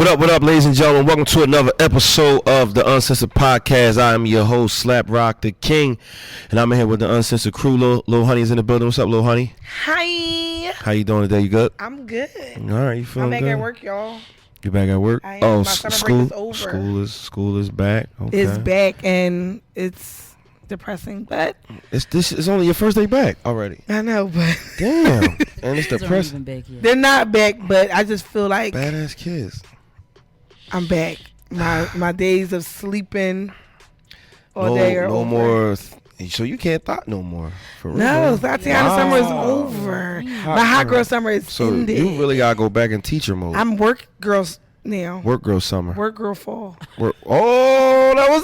What up, ladies and gentlemen? Welcome to another episode of the Uncensored Podcast. I am your host, Slap Rock the King, and I'm in here with the Uncensored crew. Lil Honey's in the building. What's up, Lil Honey? Hi. How you doing today? You good? I'm good. All right, you feeling good? I'm back at work, y'all. You back at work? I am. My summer break is over. School is back. Okay. It's back, and it's depressing, but It's only your first day back already. I know, but Damn, and it's depressing. They're not back, but I just feel like Badass kids. I'm back. My days of sleeping all day are no over. more. So you can't thought no more. For real. No, Tatiana summer is over. My hot girl summer is ended. You really gotta go back in teacher mode. I'm work girls now. Work girl summer. Work girl fall. Oh, that was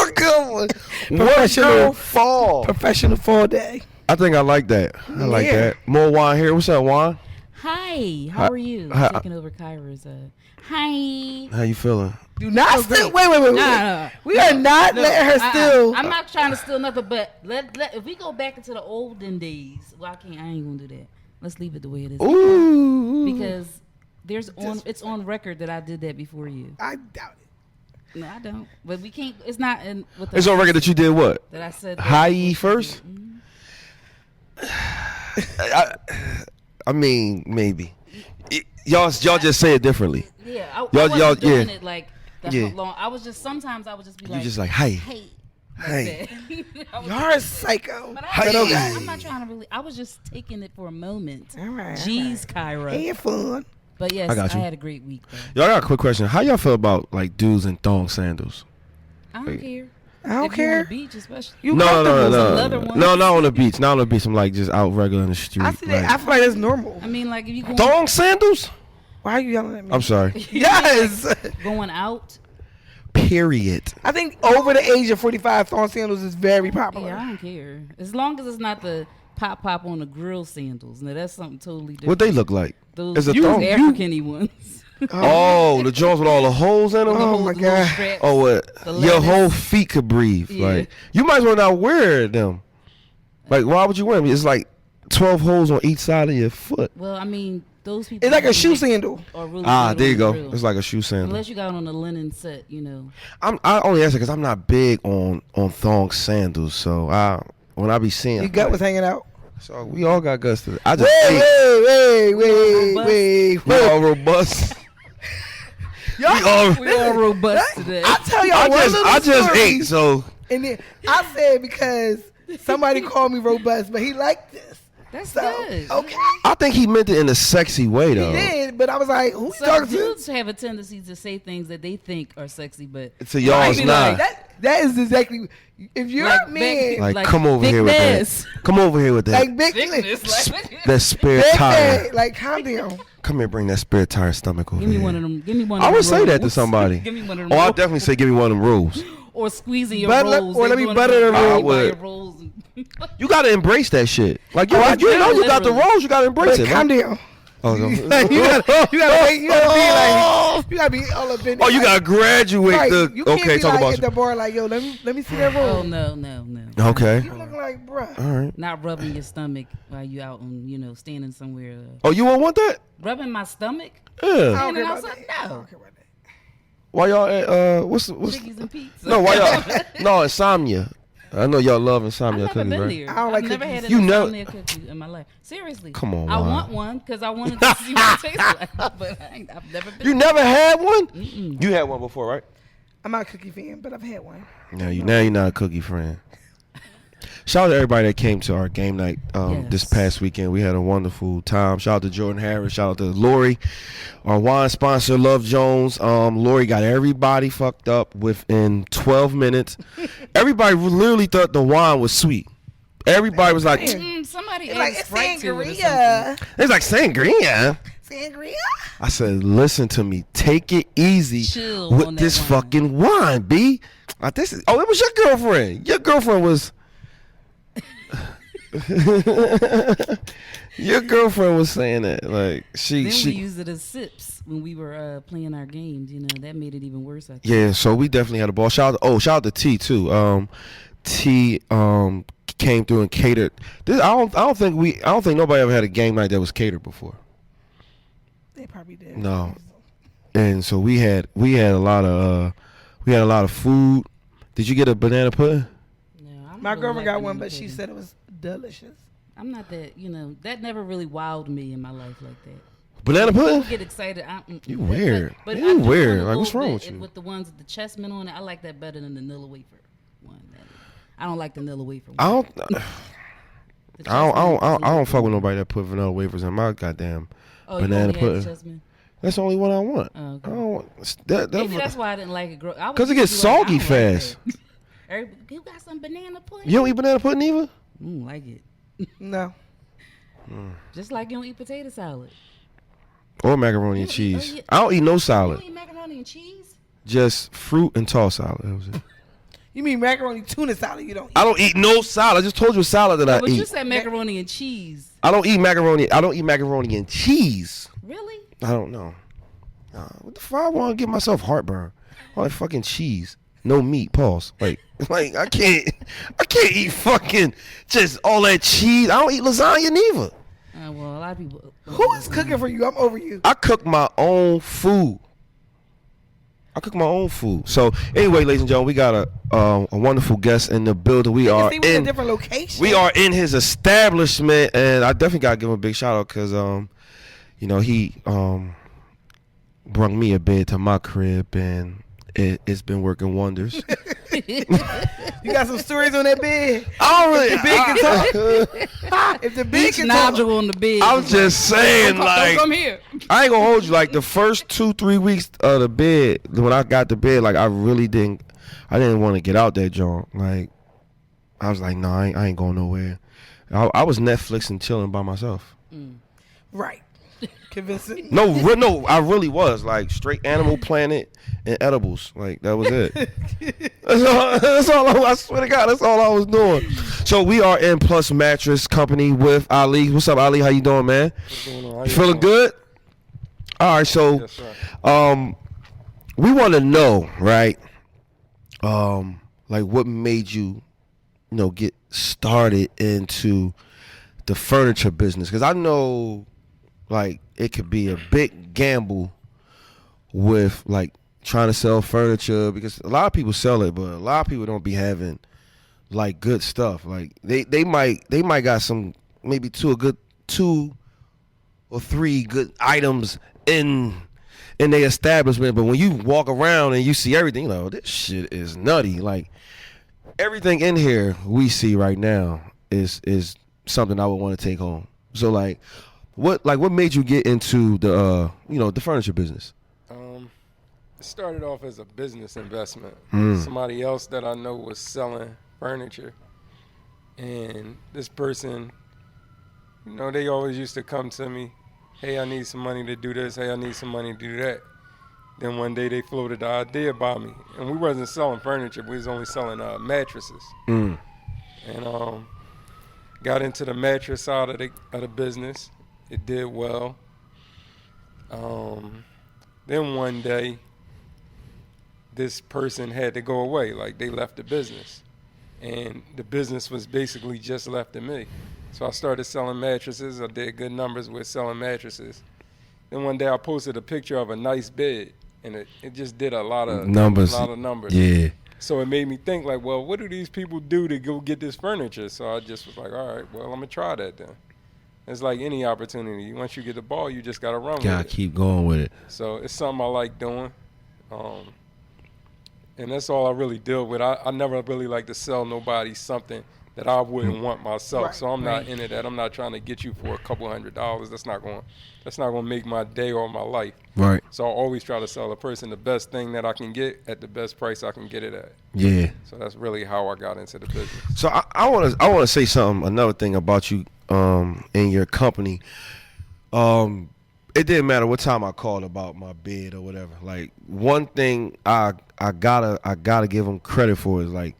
a good one. Work girl fall. Professional fall day. I think I like that. I like that. More Juan here. What's up, Juan? Hi, how are you? Taking over Kyra's. Hi. How you feeling? Do not steal. Wait. No. We are not letting her steal. I'm not trying to steal nothing, but if we go back into the olden days, well, I ain't gonna do that. Let's leave it the way it is. Ooh. Because it's on record that I did that before you. I doubt it. No, I don't. But we can't. It's not in. It's on record that you did what? That I said. Hi first. I mean, maybe. Y'all just say it differently. Yeah, I wasn't doing it like that long. Sometimes I would just be like. You just like, hey. Hey. You're a psycho. But I'm not trying to really. I was just taking it for a moment. All right. Jeez, Kyra. Ain't fun. But yes, I had a great week though. Y'all got a quick question. How y'all feel about like dudes in thong sandals? I don't care. I don't if care. You're on the beach, especially. No, not on the beach. Not on the beach. I'm like just out regular in the street. I see that. I feel like that's normal. I mean, like if you thong sandals. Why are you yelling at me? I'm sorry. Yes. Going out. Period. I think over the age of 45, thong sandals is very popular. Yeah, I don't care. As long as it's not the pop on the grill sandals. Now that's something totally different. What they look like? Those African-y ones. Oh, the joints with all the holes in them. Oh my god. Oh, what? Your whole feet could breathe. Yeah. Like you might as well not wear them. Like why would you wear them? It's like 12 holes on each side of your foot. Well, I mean, those people. It's like a shoe sandal. Really there you go. It's like a shoe sandal. Unless you got on a linen set, you know. I only ask it because I'm not big on thong sandals. So when I be seeing your gut was hanging out. So we all got guts today. I just wait. We all robust. We all robust today. I tell y'all I just ate, so. And then I said because somebody called me robust, but he liked this. That's good. Okay. I think he meant it in a sexy way, though. He did, but I was like, who you talking to? Dudes have a tendency to say things that they think are sexy, but to y'all it's not. That is exactly. If you're a man, like come over here with that. Come over here with that. Like big thickness, that spare tire. Like calm down. Come here, bring that spare tire stomach over here. Give me one of them. I would say that to somebody. Give me one of them. Oh, I'll definitely say give me one of them rolls. Or squeezing your rolls. Or let me butter the rolls. You gotta embrace that shit. Like you know you got the rolls, you gotta embrace it. Calm down. Oh, no. you gotta be all up in there. Oh, you gotta graduate the. You can't okay, be talk like about at the bar like, yo, let me see that roll. Oh no. Okay. You look like, bruh. All right. Not rubbing your stomach while you out on, standing somewhere. Oh, you won't want that? Rubbing my stomach? Yeah. Standing outside? No. Why y'all at what's Chickies and pizza. No, why y'all no insomnia. I know y'all love insomnia I've never cookies, been right? there. I don't like I've never cookies. had an insomnia cookie in my life. Seriously. Come on, I want one because I wanted to see what it tastes like, but I've never been. You never had one? Mm-mm. You had one before, right? I'm not a cookie fan, but I've had one. Now you're not a cookie friend. Shout out to everybody that came to our game night this past weekend. We had a wonderful time. Shout out to Jordan Harris. Shout out to Lori, our wine sponsor, Love Jones. Lori got everybody fucked up within 12 minutes. Everybody literally thought the wine was sweet. Everybody was like, somebody like it's sangria. It's like sangria. Sangria? I said, listen to me. Take it easy with this fucking wine, B. It was your girlfriend. Your girlfriend was... Your girlfriend was saying that, like she. Then we used it as sips when we were playing our games. That made it even worse. I think. Yeah, so we definitely had a ball. Shout out to T too. T came through and catered. I don't think nobody ever had a game night that was catered before. They probably did. No. and so we had a lot of food. Did you get a banana pudding? No, My girlfriend got one, but she said it was delicious. I'm not that, that never really wowed me in my life like that. Banana pudding? People get excited. You weird. But You weird. Like, what's wrong with you? With the ones with the chessmen on it, I like that better than the Nilla wafer one. I don't like the Nilla wafer one. I don't fuck with nobody that put vanilla wafers in my goddamn banana pudding. That's the only one I want. Oh, okay. I don't want Maybe that's why I didn't like it. Because it gets soggy fast. You got some banana pudding? You don't eat banana pudding either? I don't like it. No. Just like you don't eat potato salad. Or macaroni and cheese. I don't eat no salad. You don't eat macaroni and cheese? Just fruit and tossed salad. That was it. You mean macaroni tuna salad? You don't eat? I don't eat no salad. I just told you a salad that I eat. But you said macaroni and cheese. I don't eat macaroni. I don't eat macaroni and cheese. Really? I don't know. What the fuck? I want to give myself heartburn. All that fucking cheese. No meat. Pause. Like I can't eat fucking just all that cheese. I don't eat lasagna neither. Well, a lot of people. Who is cooking for you? I'm over you. I cook my own food. So anyway, ladies and gentlemen, we got a wonderful guest in the building. We are in a different location. We are in his establishment, and I definitely gotta give him a big shout out because he brought me a bed to my crib, and it's been working wonders. You got some stories on that bed? I don't really. If the bed can nodule on the bed. I'm just saying, like, come here. I ain't gonna hold you. Like the first 2-3 weeks of the bed, when I got to bed, like I didn't want to get out that joint. Like I was like, no, I ain't going nowhere. I was Netflixing, chilling by myself. Right. Convincing. No, I really was like straight Animal Planet and edibles. Like that was it. That's all. I swear to God, that's all I was doing. So we are in Plush Mattress Company with Ali. What's up, Ali? How you doing, man? What's going on? You feeling good? All right. So, yes, sir. We want to know, right? Like what made you, get started into the furniture business? Because I know, like, it could be a big gamble with like trying to sell furniture, because a lot of people sell it, but a lot of people don't be having like good stuff. Like they might got some, maybe two or three good items in their establishment, but when you walk around and you see everything, this shit is nutty. Like everything in here we see right now is something I would want to take home. So like what made you get into the the furniture business? It started off as a business investment. Somebody else that I know was selling furniture, and this person, they always used to come to me, hey, I need some money to do this, hey, I need some money to do that. Then one day they floated the idea by me, and we wasn't selling furniture, we was only selling mattresses. And got into the mattress side of the business. It did well. Then one day, this person had to go away. Like, they left the business. And the business was basically just left to me. So I started selling mattresses. I did good numbers with selling mattresses. Then one day I posted a picture of a nice bed, and it just did a lot of numbers. Yeah. So it made me think, like, well, what do these people do to go get this furniture? So I just was like, all right, well, I'm going to try that then. It's like any opportunity. Once you get the ball, you just got to run with it. Gotta keep going with it. So it's something I like doing. And that's all I really deal with. I never really like to sell nobody something that I wouldn't want myself. Right, so I'm not into that. I'm not trying to get you for a couple $100. That's not going to make my day or my life. Right. So I always try to sell a person the best thing that I can get at the best price I can get it at. Yeah. So that's really how I got into the business. So I want to say something, another thing about you in your company. It didn't matter what time I called about my bed or whatever. Like, one thing I gotta give them credit for is, like,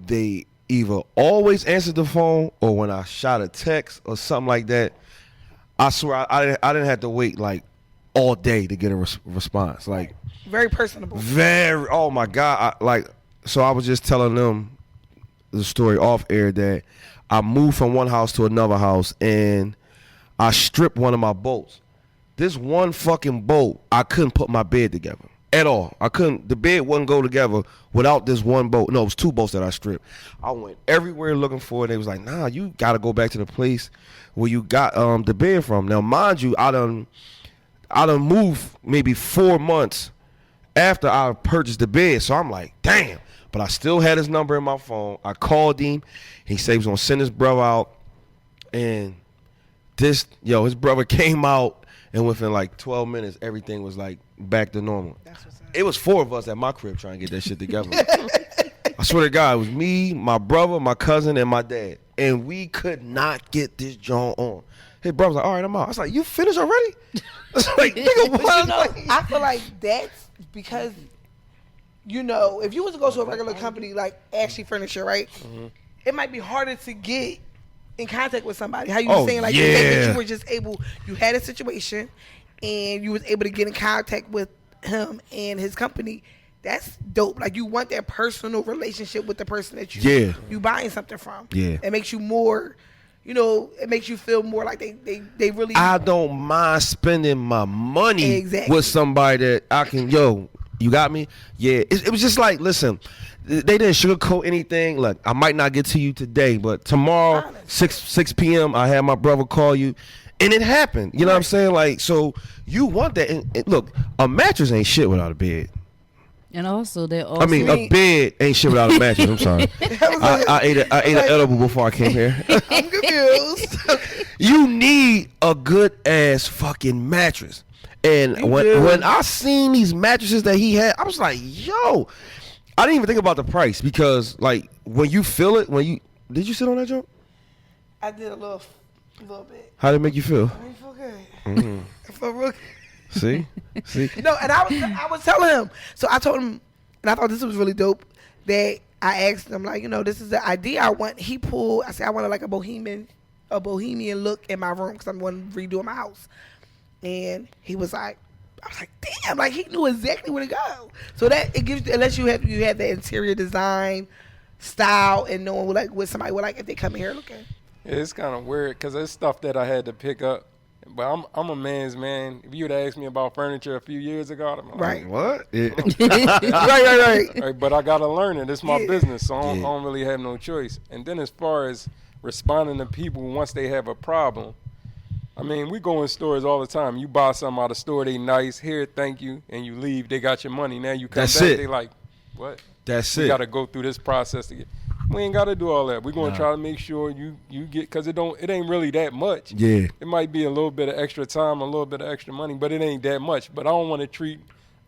they either always answered the phone, or when I shot a text or something like that, I swear I didn't have to wait like all day to get a response. Like, very personable. Very. Oh my God. So I was just telling them the story off air that I moved from one house to another house, and I stripped one of my bolts. this one fucking bolt, I couldn't put my bed together at all. I couldn't. The bed wouldn't go together without this one bolt. No, it was 2 bolts that I stripped. I went everywhere looking for it. They was like, nah, you got to go back to the place where you got the bed from. Now, mind you, I done moved maybe 4 months after I purchased the bed. So I'm like, damn. But I still had his number in my phone. I called him. He said he was going to send his brother out. And his brother came out. And within like 12 minutes, everything was like back to normal. That's what's up. It was 4 of us at my crib trying to get that shit together. I swear to God, it was me, my brother, my cousin, and my dad. And we could not get this joint on. His brother was like, all right, I'm out. I was like, you finished already? I was like, nigga, what? I feel like that's because, if you was to go to a regular company like Ashley Furniture, right? Mm-hmm. It might be harder to get in contact with somebody. How you were saying, like, the fact that you were just able, you had a situation and you was able to get in contact with him and his company. That's dope. Like, you want that personal relationship with the person that you buying something from. Yeah. It makes you more, it makes you feel more like they really. I don't mind spending my money with somebody that I can, you got me? Yeah. It was just like, listen, they didn't sugarcoat anything. Look, I might not get to you today, but tomorrow, 6 p.m., I had my brother call you, and it happened. You know what I'm saying? Like, so you want that. And look, a mattress ain't shit without a bed. And also, a bed ain't shit without a mattress. I'm sorry. I ate an edible before I came here. I'm confused. You need a good ass fucking mattress. And when I seen these mattresses that he had, I was like, yo. I didn't even think about the price because, like, when you feel it, did you sit on that jump? I did a little bit. How did it make you feel? I feel good. Mm-hmm. I feel real good. See. And I was telling him. So I told him, and I thought this was really dope. That I asked him, like, this is the idea I want. I said I wanted like a bohemian look in my room because I'm going to redo my house. And he was like, I was like, damn, like he knew exactly where to go. So that it gives, unless you have the interior design style and knowing like what somebody would like if they come in here looking. Yeah, it's kind of weird because there's stuff that I had to pick up. But I'm a man's man. If you would ask me about furniture a few years ago, I'm like, right? What? Yeah. right. But I gotta learn it. It's my business, so I don't really have no choice. And then as far as responding to people once they have a problem. I mean, we go in stores all the time. You buy something out of the store, they nice, here, thank you, and you leave, they got your money. Now you come back, they like, what? We got to go through this process to get. We ain't got to do all that. We're going to try to make sure you get, because it ain't really that much. Yeah. It might be a little bit of extra time, a little bit of extra money, but it ain't that much. But I don't want to treat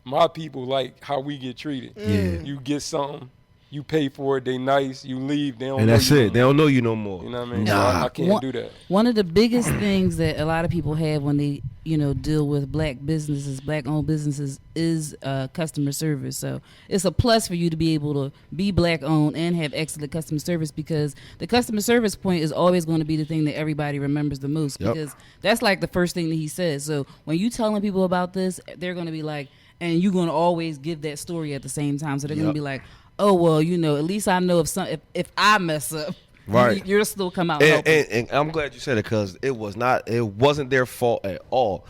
my people like how we get treated. Yeah. You get something. You pay for it, they nice, you leave, they don't know you. And that's it. They don't know you no more. You know what I mean? So I can't do that. One of the biggest things that a lot of people have when they, deal with black-owned businesses is customer service. So it's a plus for you to be able to be black-owned and have excellent customer service because the customer service point is always going to be the thing that everybody remembers the most because that's like the first thing that he says. So when you telling people about this, they're going to be like, and you're going to always give that story at the same time. So they're going to be like, oh, well, at least I know if I mess up, right, you'll still come out helping. And I'm glad you said it because it wasn't their fault at all.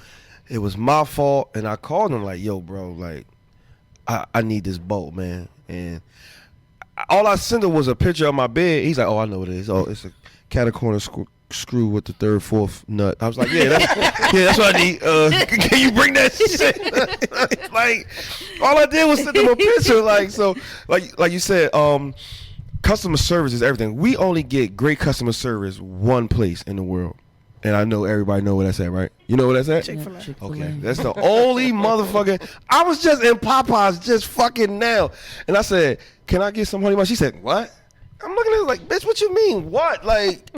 It was my fault, and I called them like, yo, bro, like, I need this bolt, man. And all I sent him was a picture of my bed. He's like, oh, I know what it is. Oh, it's a cat-corner screw with the 3rd, 4th nut. I was like, that's what I need. Can you bring that shit? Like, all I did was send them a picture. Like, so, like you said, customer service is everything. We only get great customer service one place in the world. And I know everybody know where that's at, right? You know where that's at? Chick-fil-A. Okay, that's the only motherfucking. I was just in Popeyes just fucking now. And I said, can I get some honey mustard? She said, what? I'm looking at her like, bitch, what you mean? What? Like,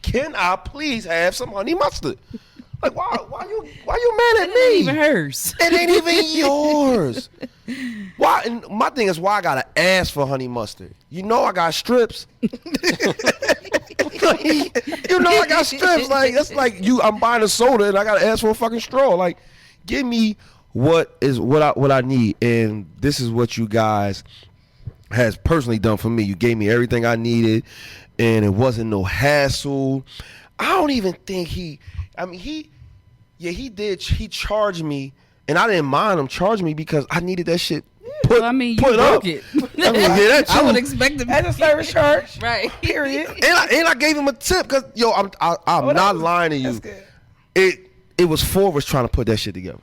can I please have some honey mustard? Like, why you mad at me? It ain't even hers. It ain't even yours. Why? And my thing is, why I gotta ask for honey mustard? I got strips. I got strips. Like, that's like I'm buying a soda and I gotta ask for a fucking straw. Like, give me what I need, and this is what you guys has personally done for me. You gave me everything I needed, and it wasn't no hassle. I don't even think Yeah, he did. He charged me, and I didn't mind him charging me because I needed that shit. You broke it. I mean, yeah, that too. I would expect him as a service charge, right? Period. And I gave him a tip because I'm not lying to you. It was 4 of us trying to put that shit together.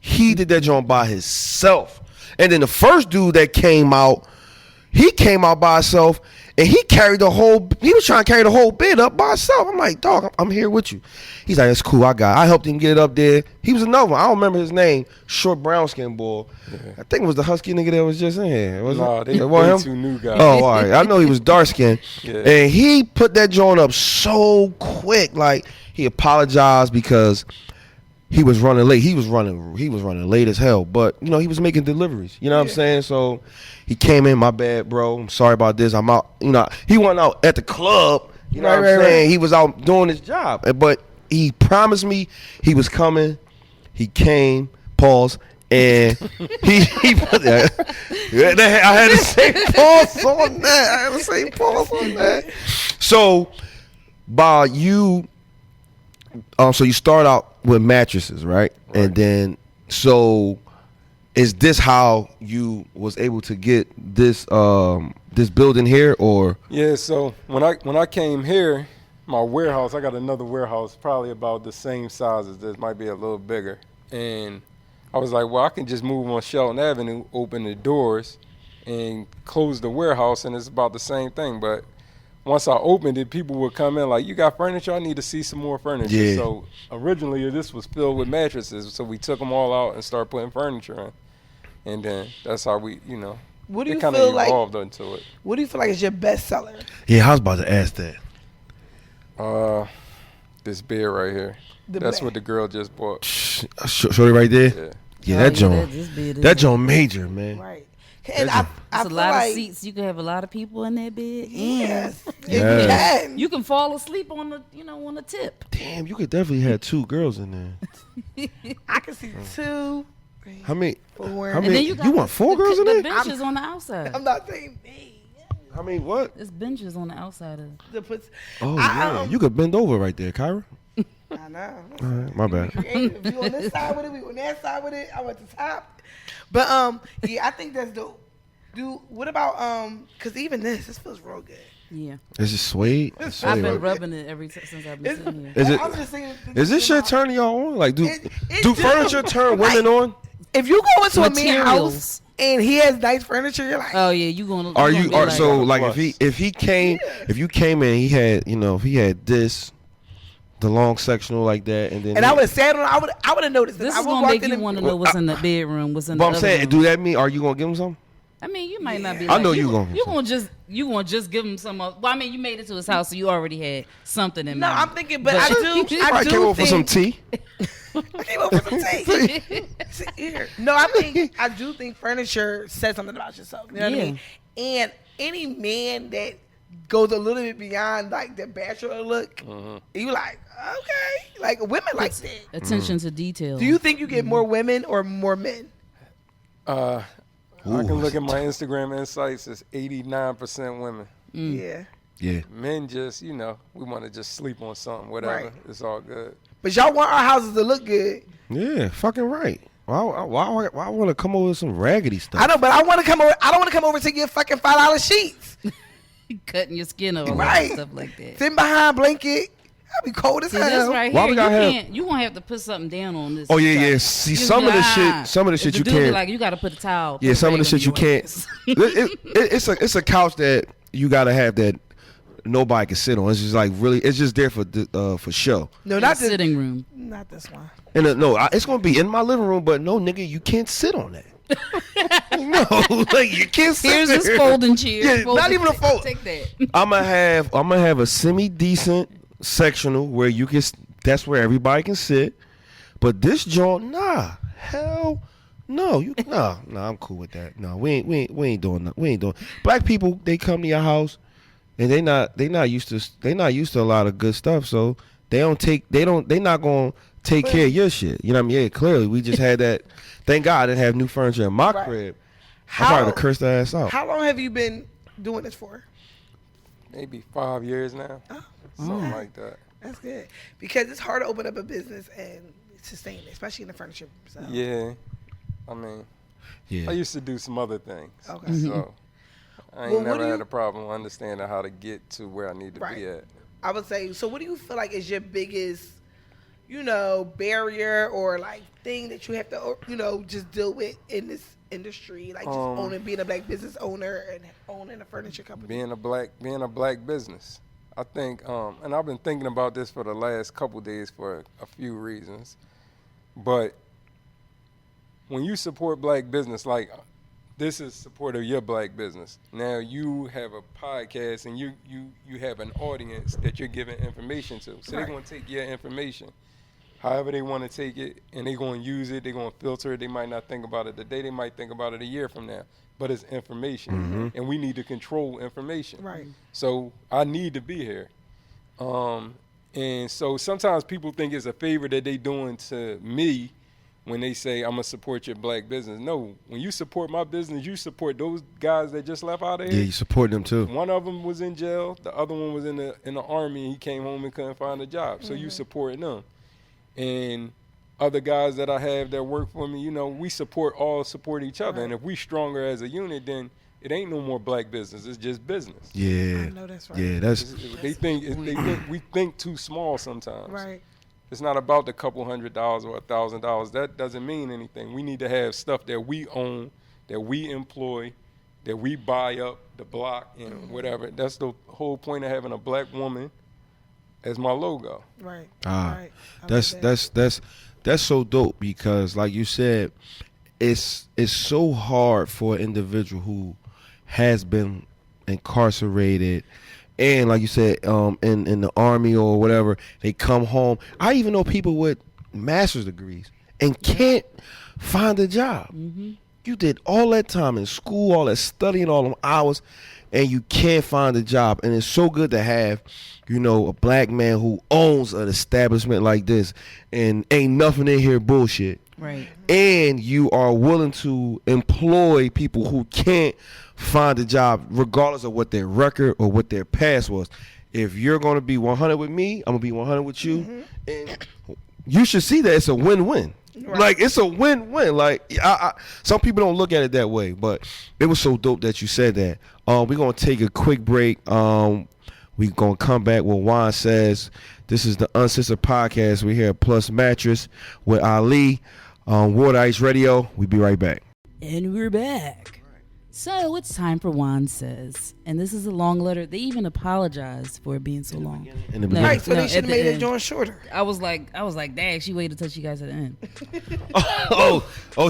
He did that joint by himself, and then the first dude that came out, he came out by himself. And he was trying to carry the whole bed up by himself. I'm like, dog, I'm here with you. He's like, that's cool, I helped him get it up there. He was another one. I don't remember his name. Short brown skin boy. Yeah. I think it was the husky nigga that was just in here. They two new guys. Oh, all right. I know he was dark skinned. Yeah. And he put that joint up so quick. Like, he apologized because he was running late. He was running late as hell. But, he was making deliveries. You know what I'm saying? So he came in, my bad, bro. I'm sorry about this. I'm out. He went out at the club. You know what I'm saying? Right. He was out doing his job. But he promised me he was coming. He came, pause, and he put that. I had to say pause on that. So, by you, so you start out with mattresses, right? And then, so is this how you was able to get this this building here, or? Yeah, so when I came here, my warehouse, I got another warehouse probably about the same size as this, might be a little bigger. And I was like, well, I can just move on Chelten Avenue, open the doors, and close the warehouse, and it's about the same thing. But once I opened it, people would come in like, you got furniture? I need to see some more furniture. Yeah. So originally this was filled with mattresses, so we took them all out and started putting furniture in. And then that's how we, what do you kind feel of evolved into it. What do you feel like is your best seller? Yeah, I was about to ask that. This bed right here. That's what the girl just bought. Shorty right there? Yeah, that joint major, man. Right. And I a lot of seats. You can have a lot of people in that bed. Yes. You can fall asleep on the, on the tip. Damn, you could definitely have 2 girls in there. I can see 2. How many? 4. How many? You want 4 girls in there? The benches on the outside. I'm not saying me. I mean, what? There's benches on the outside of it. Yeah. You could bend over right there, Kyra. I know. All right, my bad. Creative. You on this side with it, we on that side with it. I'm at the top. But yeah, I think that's dope. Dude, what about because even this feels real good. Yeah. Is it suede? I've been rubbing it since I've been sitting here. Is this shit turning y'all on? Like, do furniture turn women on? If you go into a man's house and he has nice furniture, you're like, oh yeah, you gonna. If you came in, he had if he had this, the long sectional like that, and I would have sat on. I would have noticed. This is gonna make you want to know what's in the bedroom, what's in the. But I'm saying, do that mean are you gonna give him something? I mean, you might not be. I know you gonna just give him some. Well, I mean, you made it to his house, so you already had something in mind. No, I'm thinking, but I do. I came over for some tea. I came over for some tea. No, I do think furniture says something about yourself. You know what I mean? And any man that goes a little bit beyond like the bachelor look, you like, okay, like women like that. Attention to detail. Do you think you get more women or more men? I can look at my Instagram insights. It's 89% women. Yeah. Men just, we want to just sleep on something, whatever. Right. It's all good. But y'all want our houses to look good. Yeah, fucking right. Why I want to come over with some raggedy stuff? I know, but I want to come over. I don't want to come over to get fucking $5 sheets. Cutting your skin over right. and stuff like that. Sitting behind blanket. I'll be cold as hell. This right here, you gonna have to put something down on this. Oh yeah. See, some of the shit you can't. Like you got to put a towel. Yeah, some of the shit you can't. It's a couch that you gotta have that nobody can sit on. It's just like really. It's just there for show. No, not the sitting room. Not this one. And it's gonna be in my living room, but no, nigga, you can't sit on that. No, like you can't sit. Here's this folding chair. Yeah, not even a fold. Take that. I'm gonna have a semi-decent sectional where you can. That's where everybody can sit. But this joint, hell no. I'm cool with that. No, we ain't doing that. We ain't doing. Black people, they come to your house, and they not used to a lot of good stuff. So they not gonna take care of your shit. You know what I mean? Yeah, clearly we just had that. Thank God I didn't have new furniture in my crib. I probably cursed the ass out. How long have you been doing this for? Maybe 5 years now. Something like that. That's good. Because it's hard to open up a business and sustain it, especially in the furniture. So. Yeah, I mean, I used to do some other things. Okay. So I ain't never had a problem understanding how to get to where I need to be at. I would say, so what do you feel like is your biggest, barrier or like thing that you have to, just deal with in this industry, like just being a black business owner and owning a furniture company? Being a black business. I think, and I've been thinking about this for the last couple days for a few reasons, but when you support black business, like this is support of your black business. Now you have a podcast and you have an audience that you're giving information to. So they're going to take your information however they want to take it, and they're going to use it. They're going to filter it. They might not think about it today. They might think about it a year from now. But it's information, and we need to control information. Right. So I need to be here. And so sometimes people think it's a favor that they doing to me when they say, I'm going to support your black business. No, when you support my business, you support those guys that just left out of here. Yeah, you support them too. One of them was in jail. The other one was in the army, and he came home and couldn't find a job. So you supporting them. And other guys that I have that work for me, we support each other. Right. And if we stronger as a unit, then it ain't no more black business. It's just business. Yeah. I know that's right. Yeah, we think too small sometimes. Right. It's not about the couple $100 or $1,000. That doesn't mean anything. We need to have stuff that we own, that we employ, that we buy up the block and whatever. That's the whole point of having a black woman as my logo. Right. Right. That's so dope because, like you said, it's so hard for an individual who has been incarcerated and, like you said, in the army or whatever, they come home. I even know people with master's degrees and can't find a job. Mm-hmm. You did all that time in school, all that studying, all them hours, and you can't find a job. And it's so good to have, a black man who owns an establishment like this and ain't nothing in here bullshit. Right. And you are willing to employ people who can't find a job regardless of what their record or what their past was. If you're going to be 100 with me, I'm going to be 100 with you. Mm-hmm. And you should see that it's a win-win. Right. Like, it's a win-win. Like, some people don't look at it that way, but it was so dope that you said that. We're going to take a quick break. We're going to come back with Juan Says. This is the Uncensored Podcast. We're here at Plush Mattress with Ali on Water Ice Radio. We'll be right back. And we're back. So it's time for Juan Says. And this is a long letter. They even apologized for it being so long. Right, so they should have made it joint shorter. I was like, dang, she waited till you guys at the end.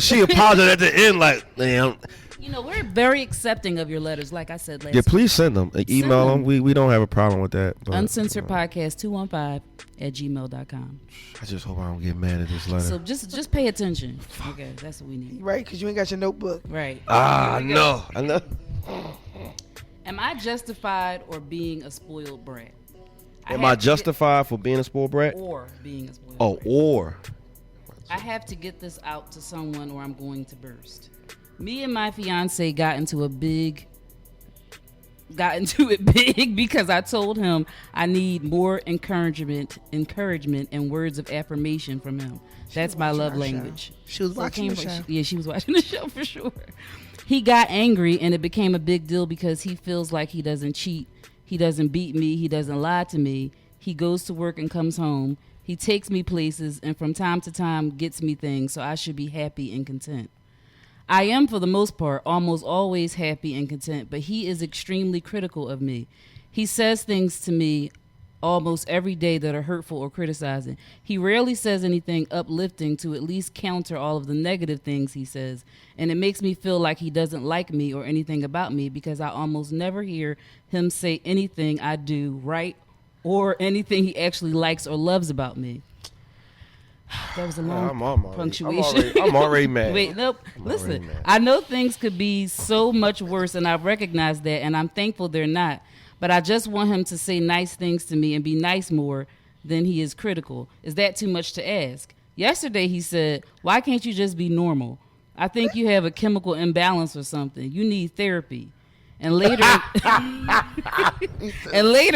She apologized at the end like, damn. We're very accepting of your letters, like I said last week. Please send them. Email them. We don't have a problem with that. But, Uncensored Podcast 215@gmail.com. I just hope I don't get mad at this letter. So just pay attention. Okay, that's what we need. Right, because you ain't got your notebook. Right. I know. Am I justified or being a spoiled brat? Am I justified for being a spoiled brat? Or being a spoiled brat. Or. I have to get this out to someone or I'm going to burst. Me and my fiance got into it big because I told him I need more encouragement and words of affirmation from him. That's my love language. She was watching the show. Yeah, she was watching the show for sure. He got angry and it became a big deal because he feels like he doesn't cheat. He doesn't beat me. He doesn't lie to me. He goes to work and comes home. He takes me places and from time to time gets me things, so I should be happy and content. I am, for the most part, almost always happy and content, but he is extremely critical of me. He says things to me almost every day that are hurtful or criticizing. He rarely says anything uplifting to at least counter all of the negative things he says, and it makes me feel like he doesn't like me or anything about me because I almost never hear him say anything I do right or anything he actually likes or loves about me. That was a long punctuation. I'm already mad. Wait, nope. Listen, I know things could be so much worse, and I recognize that, and I'm thankful they're not. But I just want him to say nice things to me and be nice more than he is critical. Is that too much to ask? Yesterday he said, "Why can't you just be normal? I think you have a chemical imbalance or something. You need therapy." And later,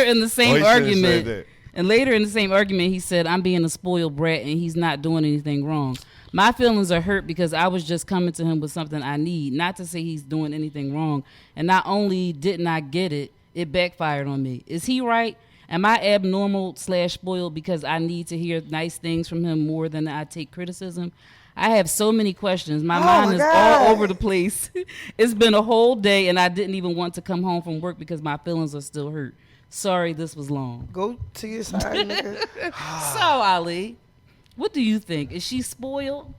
in the same argument, And later in the same argument, he said, I'm being a spoiled brat and he's not doing anything wrong. My feelings are hurt because I was just coming to him with something I need, not to say he's doing anything wrong. And not only didn't I get it, it backfired on me. Is he right? Am I abnormal/spoiled because I need to hear nice things from him more than I take criticism? I have so many questions. My mind is all over the place. It's been a whole day and I didn't even want to come home from work because my feelings are still hurt. Sorry this was long. Go to your side, nigga. So, Ali, what do you think? Is she spoiled?